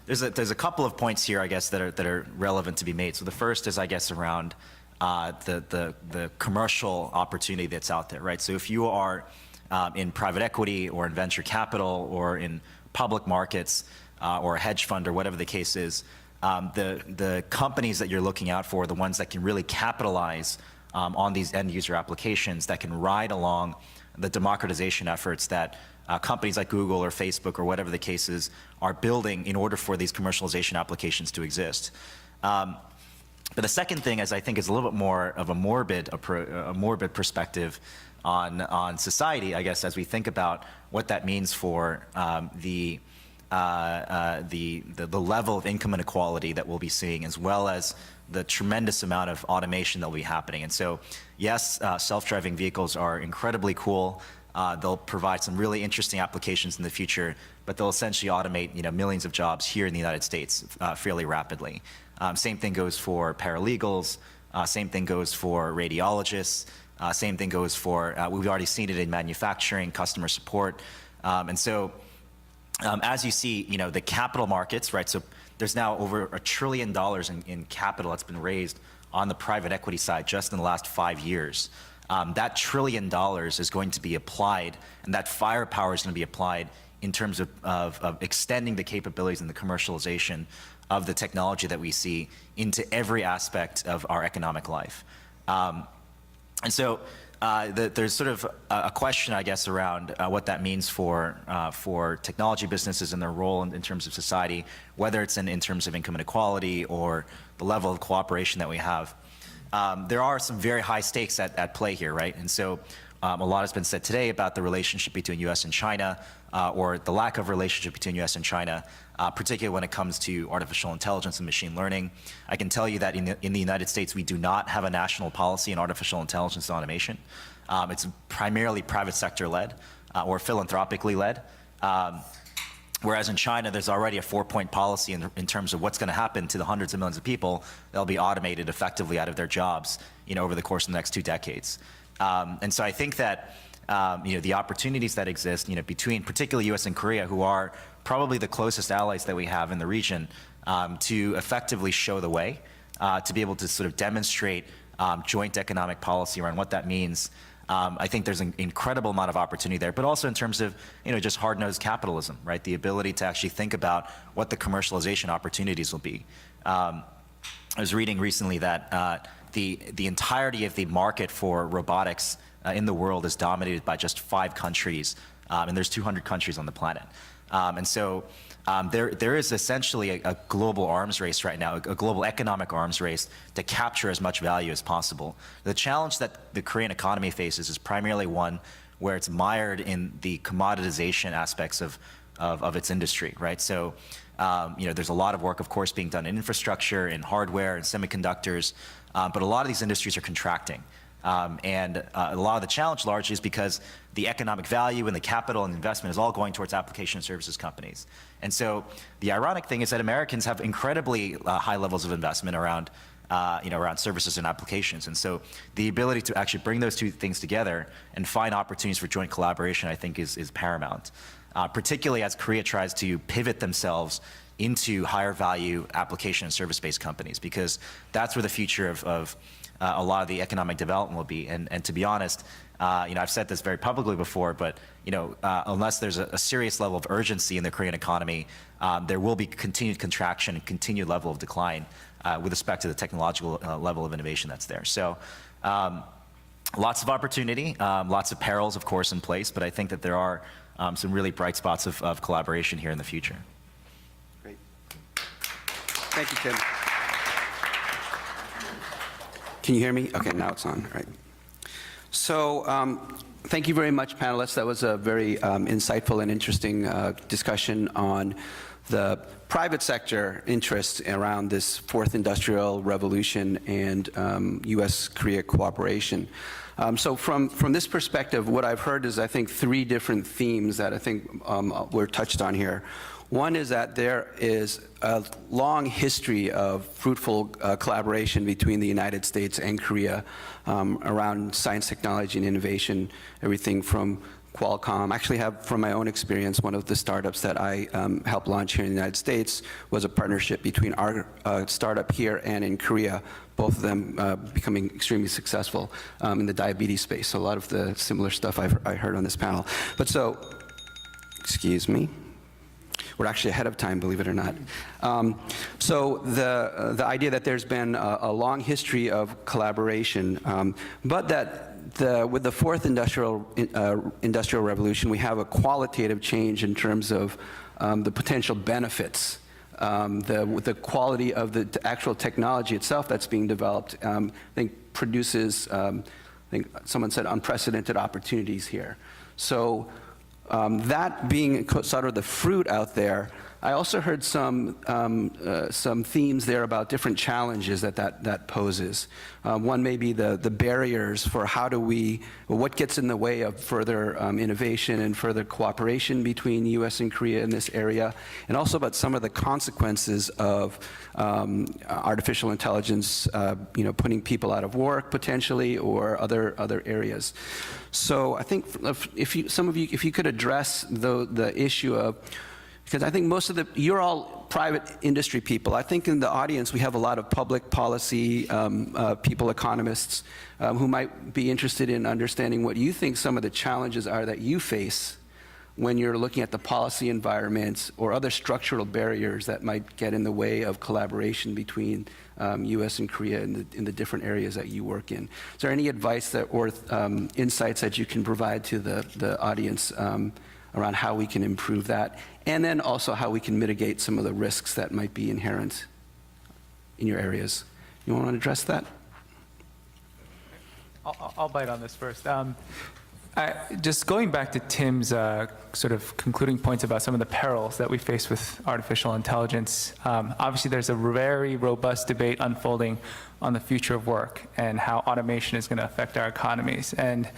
Speaker 7: there's a couple of points here, I guess, that are relevant to be made. So the first is, I guess, around the commercial opportunity that's out there, right? So if you are in private equity or in venture capital or in public markets or a hedge fund or whatever the case is, the companies that you're looking out for are the ones that can really capitalize on these end user applications, that can ride along the democratization efforts that companies like Google or Facebook or whatever the case is are building in order for these commercialization applications to exist. But the second thing is, I think, is a little bit more of a morbid perspective on society, I guess, as we think about what that means for the level of income inequality that we'll be seeing, as well as the tremendous amount of automation that will be happening. And so, yes, self-driving vehicles are incredibly cool. They'll provide some really interesting applications in the future, but they'll essentially automate millions of jobs here in the United States fairly rapidly. Same thing goes for paralegals. Same thing goes for radiologists. Same thing goes for, we've already seen it in manufacturing, customer support. And so as you see, the capital markets, right? So there's now over $1 trillion in capital that's been raised on the private equity side just in the last 5 years. That $1 trillion is going to be applied, and that firepower is going to be applied in terms of extending the capabilities and the commercialization of the technology that we see into every aspect of our economic life. And so there's sort of a question, I guess, around what that means for technology businesses and their role in terms of society, whether it's in terms of income inequality or the level of cooperation that we have. There are some very high stakes at play here, right? And so a lot has been said today about the relationship between U.S. and China, or the lack of relationship between U.S. and China, particularly when it comes to artificial intelligence and machine learning. I can tell you that in the United States, we do not have a national policy in artificial intelligence and automation. It's primarily private sector led or philanthropically led. Whereas in China, there's already a 4-point policy in terms of what's going to happen to the hundreds of millions of people that'll be automated effectively out of their jobs, over the course of the next 2 decades. And so I think that the opportunities that exist, between particularly U.S. and Korea, who are probably the closest allies that we have in the region, to effectively show the way, to be able to sort of demonstrate joint economic policy around what that means. I think there's an incredible amount of opportunity there, but also in terms of just hard-nosed capitalism, right? The ability to actually think about what the commercialization opportunities will be. I was reading recently that the entirety of the market for robotics in the world is dominated by just 5 countries, and there's 200 countries on the planet. And so there is essentially a global arms race right now, a global economic arms race to capture as much value as possible. The challenge that the Korean economy faces is primarily one where it's mired in the commoditization aspects of its industry, right? So there's a lot of work, of course, being done in infrastructure, in hardware, and semiconductors, but a lot of these industries are contracting. And a lot of the challenge largely is because the economic value and the capital and investment is all going towards application and services companies. And so the ironic thing is that Americans have incredibly high levels of investment around services and applications. And so the ability to actually bring those two things together and find opportunities for joint collaboration, I think, is paramount, particularly as Korea tries to pivot themselves into higher value application and service-based companies, because that's where the future of a lot of the economic development will be. And to be honest, I've said this very publicly before, but unless there's a serious level of urgency in the Korean economy, there will be continued contraction and continued level of decline with respect to the technological level of innovation that's there. So lots of opportunity, lots of perils, of course, in place, but I think that there are some really bright spots of collaboration here in the future.
Speaker 1: Great. Thank you, Tim. Can you hear me? Okay, now it's on. All right. So thank you very much, panelists. That was a very insightful and interesting discussion on the private sector interest around this 4th industrial revolution and U.S. Korea cooperation. So from this perspective, what I've heard is, I think, three different themes that I think were touched on here. One is that there is a long history of fruitful collaboration between the United States and Korea around science, technology, and innovation, everything from Qualcomm. I actually have, from my own experience, one of the startups that I helped launch here in the United States was a partnership between our startup here and in Korea, both of them becoming extremely successful in the diabetes space. So a lot of the similar stuff I heard on this panel. But so, excuse me. We're actually ahead of time, believe it or not. So the idea that there's been a long history of collaboration, but that with the fourth industrial revolution, we have a qualitative change in terms of the potential benefits, the quality of the actual technology itself that's being developed. I think produces, I think someone said, unprecedented opportunities here. So that being sort of the fruit out there, I also heard some themes there about different challenges that poses. One may be the barriers for what gets in the way of further innovation and further cooperation between the U.S. and Korea in this area, and also about some of the consequences of artificial intelligence, putting people out of work potentially, or other areas. So I think if you could address the issue of, because I think you're all private industry people. I think in the audience we have a lot of public policy people, economists, who might be interested in understanding what you think some of the challenges are that you face when you're looking at the policy environments or other structural barriers that might get in the way of collaboration between U.S. and Korea in the different areas that you work in. Is there any advice or insights that you can provide to the audience around how we can improve that, and then also how we can mitigate some of the risks that might be inherent in your areas? You want to address that?
Speaker 5: I'll bite on this first. Just going back to Tim's sort of concluding points about some of the perils that we face with artificial intelligence, obviously there's a very robust debate unfolding on the future of work and how automation is going to affect our economies. And,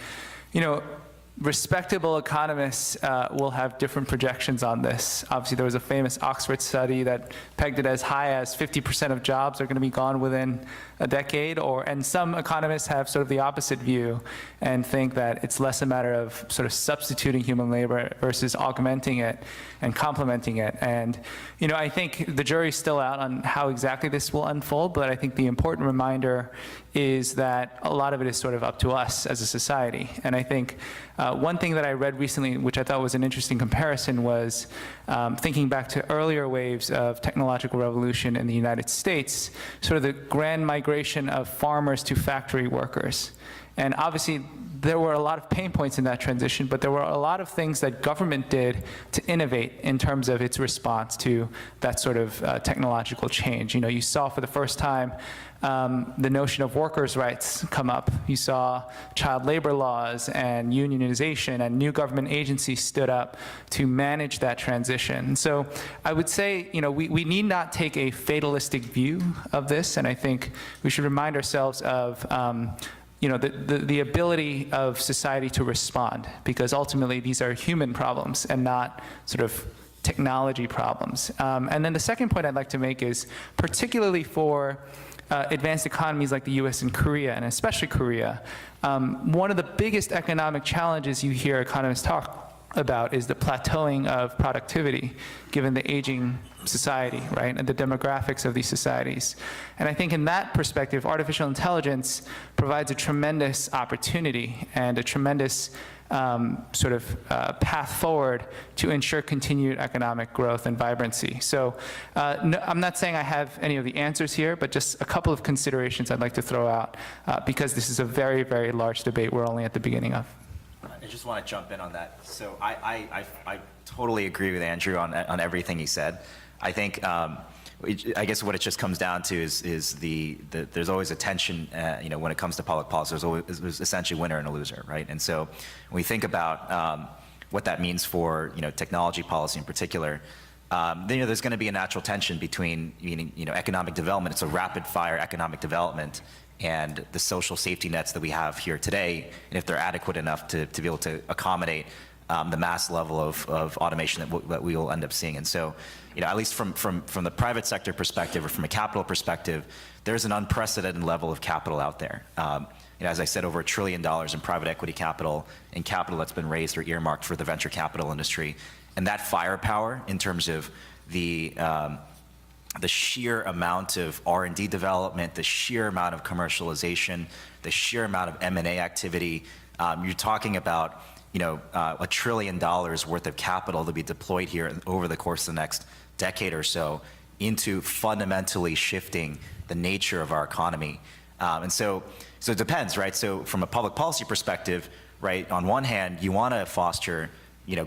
Speaker 5: respectable economists will have different projections on this. Obviously, there was a famous Oxford study that pegged it as high as 50% of jobs are going to be gone within a decade, and some economists have sort of the opposite view and think that it's less a matter of sort of substituting human labor versus augmenting it and complementing it. And, I think the jury's still out on how exactly this will unfold, but I think the important reminder is that a lot of it is sort of up to us as a society. And I think one thing that I read recently, which I thought was an interesting comparison, was thinking back to earlier waves of technological revolution in the United States, sort of the grand migration of farmers to factory workers. And obviously, there were a lot of pain points in that transition, but there were a lot of things that government did to innovate in terms of its response to that sort of technological change. You saw for the first time the notion of workers' rights come up. You saw child labor laws and unionization, and new government agencies stood up to manage that transition. So I would say, we need not take a fatalistic view of this, and I think we should remind ourselves of the ability of society to respond, because ultimately these are human problems and not sort of technology problems. And then the second point I'd like to make is, particularly for advanced economies like the US and Korea, and especially Korea, one of the biggest economic challenges you hear economists talk about is the plateauing of productivity, given the aging society, right, and the demographics of these societies. And I think in that perspective, artificial intelligence provides a tremendous opportunity and a tremendous sort of path forward to ensure continued economic growth and vibrancy. So no, I'm not saying I have any of the answers here, but just a couple of considerations I'd like to throw out, because this is a very, very large debate we're only at the beginning of.
Speaker 7: I just want to jump in on that. So I totally agree with Andrew on everything he said. I think, I guess what it just comes down to is there's always a tension, when it comes to public policy. There's essentially a winner and a loser, right? And so when we think about what that means for technology policy in particular, then there's going to be a natural tension between economic development. It's a rapid fire economic development, and the social safety nets that we have here today, and if they're adequate enough to be able to accommodate the mass level of automation that we will end up seeing. And so, at least from the private sector perspective or from a capital perspective, there's an unprecedented level of capital out there. As I said, over $1 trillion in private equity capital and capital that's been raised or earmarked for the venture capital industry. And that firepower in terms of the sheer amount of R&D development, the sheer amount of commercialization, the sheer amount of M&A activity, you're talking about $1 trillion worth of capital to be deployed here over the course of the next decade or so into fundamentally shifting the nature of our economy. And so it depends, right? So from a public policy perspective, right, on one hand, you want to foster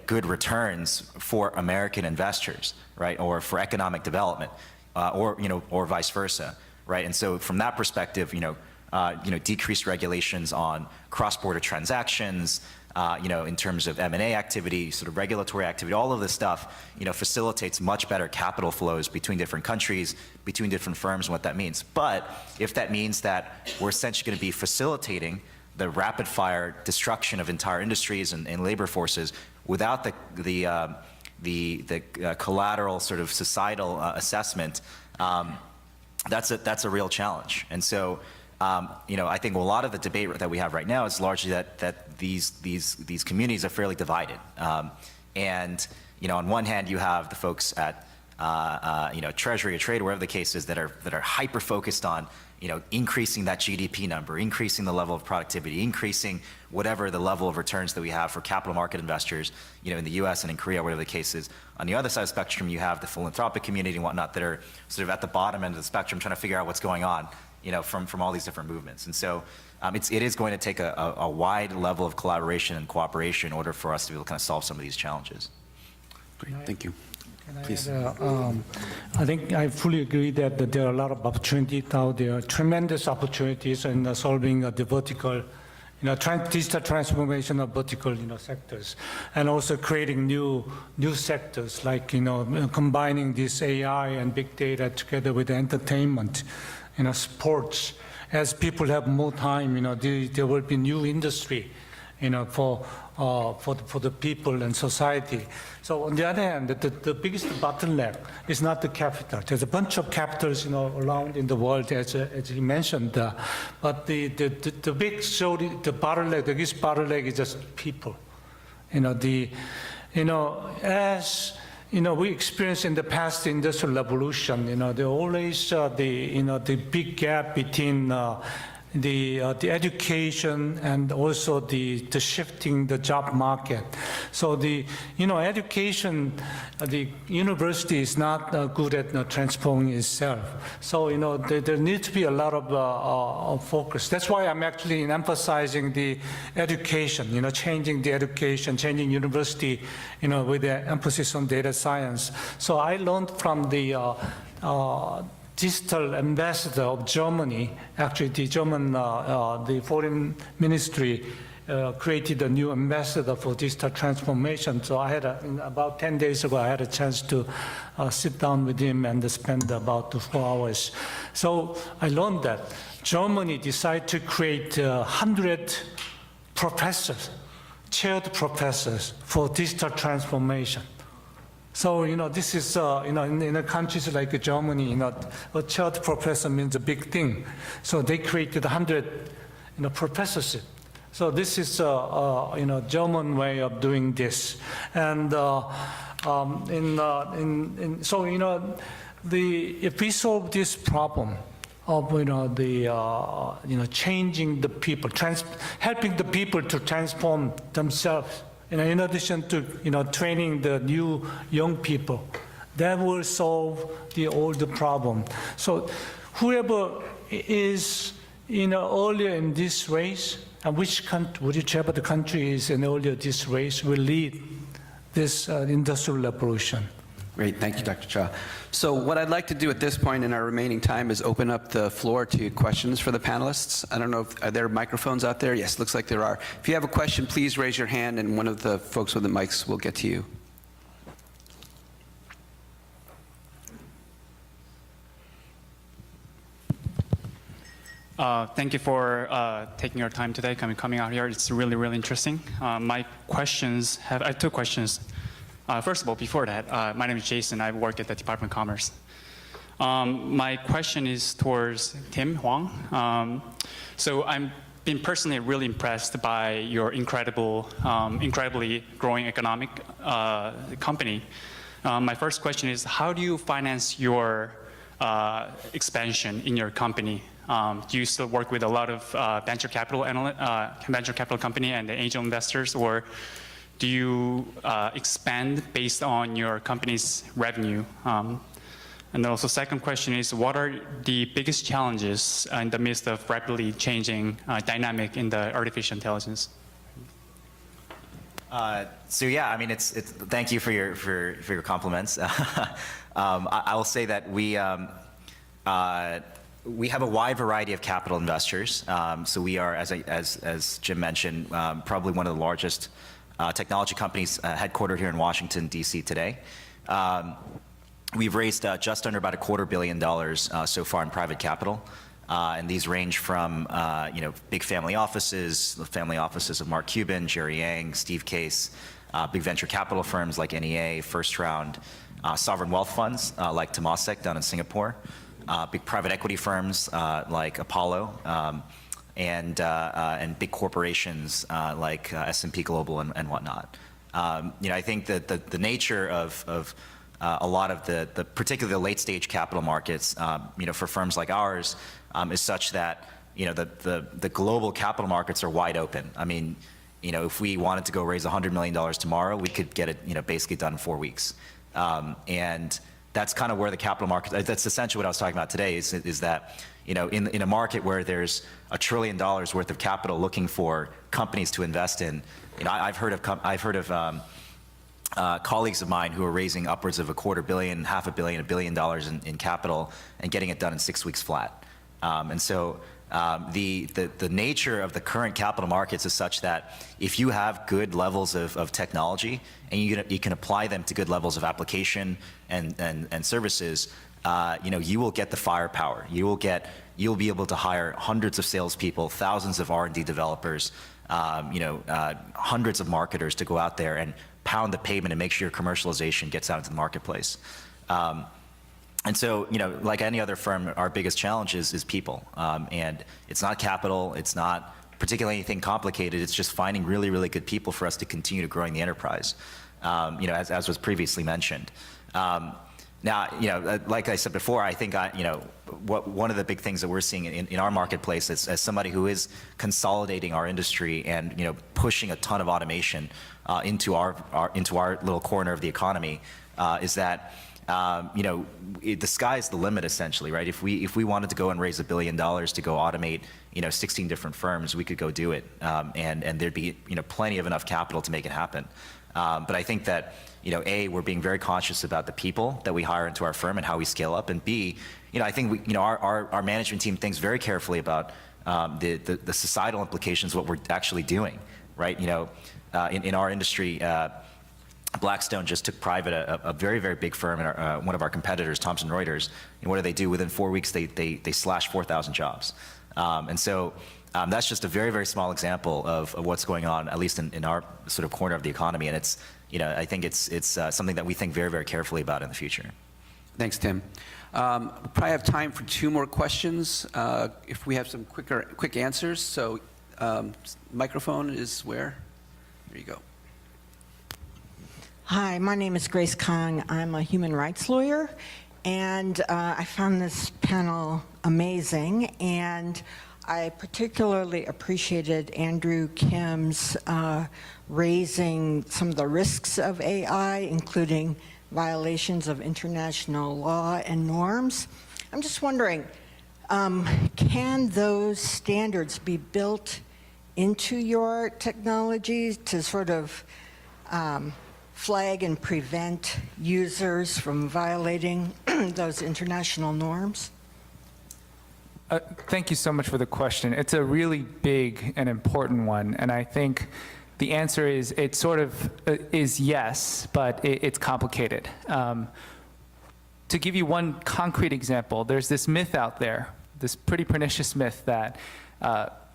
Speaker 7: good returns for American investors, right, or for economic development, or vice versa, right? And so from that perspective, decreased regulations on cross-border transactions, in terms of M&A activity, sort of regulatory activity, all of this stuff, facilitates much better capital flows between different countries, between different firms, and what that means. But if that means that we're essentially going to be facilitating the rapid-fire destruction of entire industries and labor forces without the collateral sort of societal assessment, that's a real challenge. And so, I think a lot of the debate that we have right now is largely that these communities are fairly divided. And on one hand, you have the folks at Treasury or Trade, wherever the case is, that are hyper focused on increasing that GDP number, increasing the level of productivity, increasing whatever the level of returns that we have for capital market investors, in the U.S. and in Korea, whatever the case is. On the other side of the spectrum, you have the philanthropic community and whatnot that are sort of at the bottom end of the spectrum, trying to figure out what's going on, from all these different movements. And so it is going to take a wide level of collaboration and cooperation in order for us to be able to kind of solve some of these challenges.
Speaker 1: Great, thank you.
Speaker 2: Please. I think I fully agree that there are a lot of opportunities out there, tremendous opportunities in solving the vertical, digital transformation of vertical, sectors, and also creating new sectors like, combining this AI and big data together with entertainment, sports. As people have more time, there will be new industry, for the people and society. So on the other hand, the biggest bottleneck is not the capital. There's a bunch of capitals, around in the world, as you mentioned. But the bottleneck, the biggest bottleneck is just people. As we experienced in the past industrial revolution, there always the big gap between the education and also the shifting the job market. So the education, the university is not good at transforming itself. So there needs to be a lot of focus. That's why I'm actually emphasizing the education. Changing the education, changing university, with the emphasis on data science. So I learned from the digital ambassador of Germany. Actually, the German, the foreign ministry created a new ambassador for digital transformation. So I had, about 10 days ago, I had a chance to sit down with him and spend about 4 hours. So I learned that Germany decided to create 100 professors, chaired professors for digital transformation. So, this is, in countries like Germany, a chaired professor means a big thing. So they created 100, professorship. So this is, German way of doing this. And if we solve this problem of, changing the people, helping the people to transform themselves, in addition to training the new young people, that will solve the old problem. So whoever is earlier in this race, and whichever the country is in earlier this race, will lead this industrial revolution.
Speaker 1: Great, thank you, Dr. Cha. So what I'd like to do at this point in our remaining time is open up the floor to questions for the panelists. I don't know, are there microphones out there? Yes, looks like there are. If you have a question, please raise your hand and one of the folks with the mics will get to you.
Speaker 8: Thank you for taking your time today, coming out here. It's really, really interesting. I have two questions. First of all, before that, my name is Jason. I work at the Department of Commerce. My question is towards Tim Huang. So I'm been personally really impressed by your incredibly growing economic company. My first question is, how do you finance your expansion in your company? Do you still work with a lot of venture capital company and the angel investors, or do you expand based on your company's revenue? And then also, second question is, what are the biggest challenges in the midst of rapidly changing dynamic in the artificial intelligence?
Speaker 7: So yeah, I mean, thank you for your compliments. I will say that we have a wide variety of capital investors. So we are, as Jim mentioned, probably one of the largest technology companies headquartered here in Washington, D.C. today. We've raised just under about $250 million so far in private capital. And these range from big family offices, the family offices of Mark Cuban, Jerry Yang, Steve Case, big venture capital firms like NEA, First Round, sovereign wealth funds like Temasek down in Singapore, big private equity firms like Apollo, and big corporations like S&P Global and whatnot. I think that the nature of a lot of the particularly the late stage capital markets, for firms like ours, is such that the global capital markets are wide open. I mean, if we wanted to go raise $100 million tomorrow, we could get it basically done in 4 weeks. And that's kind of where the capital market. That's essentially what I was talking about today. Is that in a market where there's $1 trillion worth of capital looking for companies to invest in. I've heard of colleagues of mine who are raising upwards of $250 million, $500 million, $1 billion in capital and getting it done in 6 weeks flat. And so the nature of the current capital markets is such that if you have good levels of technology and you can apply them to good levels of application and services, you will get the firepower. You'll be able to hire hundreds of salespeople, thousands of R&D developers, hundreds of marketers to go out there and pound the pavement and make sure your commercialization gets out into the marketplace. And so, like any other firm, our biggest challenge is people. And it's not capital, it's not particularly anything complicated, it's just finding really, really good people for us to continue to growing the enterprise, as was previously mentioned. Now, like I said before, I think one of the big things that we're seeing in our marketplace as somebody who is consolidating our industry and pushing a ton of automation into our little corner of the economy, is that the sky's the limit essentially, right? If we wanted to go and raise $1 billion to go automate 16 different firms, we could go do it, and there'd be plenty of enough capital to make it happen. But I think that A, we're being very conscious about the people that we hire into our firm and how we scale up, and B, I think our management team thinks very carefully about the societal implications of what we're actually doing, right? In our industry, Blackstone just took private a very, very big firm, one of our competitors, Thomson Reuters. And what do they do? Within 4 weeks, they slash 4,000 jobs. And so that's just a very, very small example of what's going on, at least in our sort of corner of the economy. And it's, I think it's something that we think very, very carefully about in the future.
Speaker 3: Thanks, Tim. We'll probably have time for 2 more questions if we have some quick answers. So microphone is where? There you go.
Speaker 9: Hi, my name is Grace Kong. I'm a human rights lawyer, and I found this panel amazing, and I particularly appreciated Andrew Kim's raising some of the risks of AI, including violations of international law and norms. I'm just wondering, can those standards be built into your technology to sort of flag and prevent users from violating those international norms?
Speaker 5: Thank you so much for the question. It's a really big and important one, and I think the answer is it sort of is yes, but it's complicated. To give you one concrete example, there's this myth out there this pretty pernicious myth that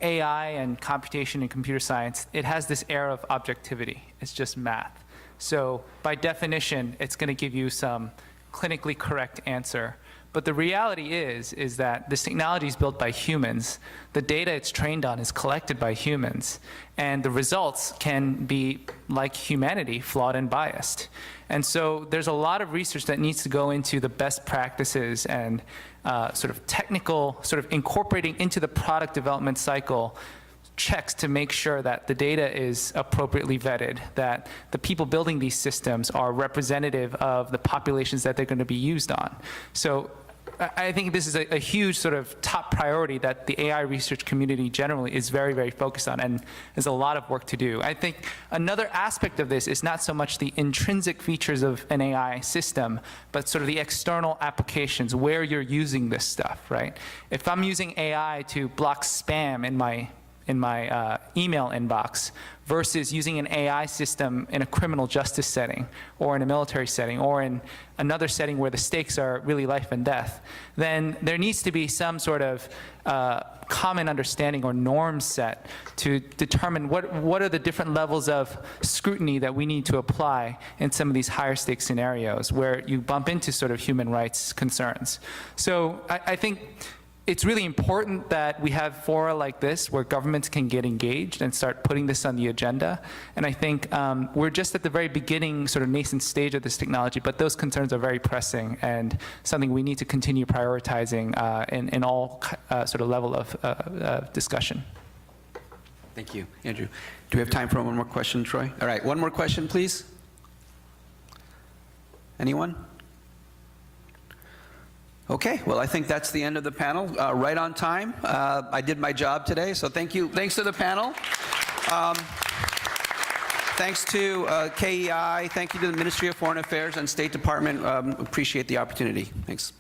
Speaker 5: AI and computation and computer science, it has this air of objectivity. It's just math. So by definition, it's going to give you some clinically correct answer. But the reality is that this technology is built by humans. The data it's trained on is collected by humans. And the results can be, like humanity, flawed and biased. And so there's a lot of research that needs to go into the best practices and sort of technical, sort of incorporating into the product development cycle checks to make sure that the data is appropriately vetted, that the people building these systems are representative of the populations that they're going to be used on. So I think this is a huge sort of top priority that the AI research community generally is very, very focused on, and there's a lot of work to do. I think another aspect of this is not so much the intrinsic features of an AI system, but sort of the external applications, where you're using this stuff, right? If I'm using AI to block spam in my email inbox versus using an AI system in a criminal justice setting or in a military setting or in another setting where the stakes are really life and death, then there needs to be some sort of common understanding or norm set to determine what are the different levels of scrutiny that we need to apply in some of these higher stakes scenarios where you bump into sort of human rights concerns. So I think it's really important that we have fora like this where governments can get engaged and start putting this on the agenda. And I think we're just at the very beginning, sort of nascent stage of this technology, but those concerns are very pressing and something we need to continue prioritizing in all sort of level of discussion.
Speaker 3: Thank you, Andrew. Do we have time for one more question, Troy? All right, one more question, please. Anyone? Okay, well, I think that's the end of the panel. Right on time. I did my job today, so thank you. Thanks to the panel. Thanks to KEI. Thank you to the Ministry of Foreign Affairs and State Department. Appreciate the opportunity. Thanks.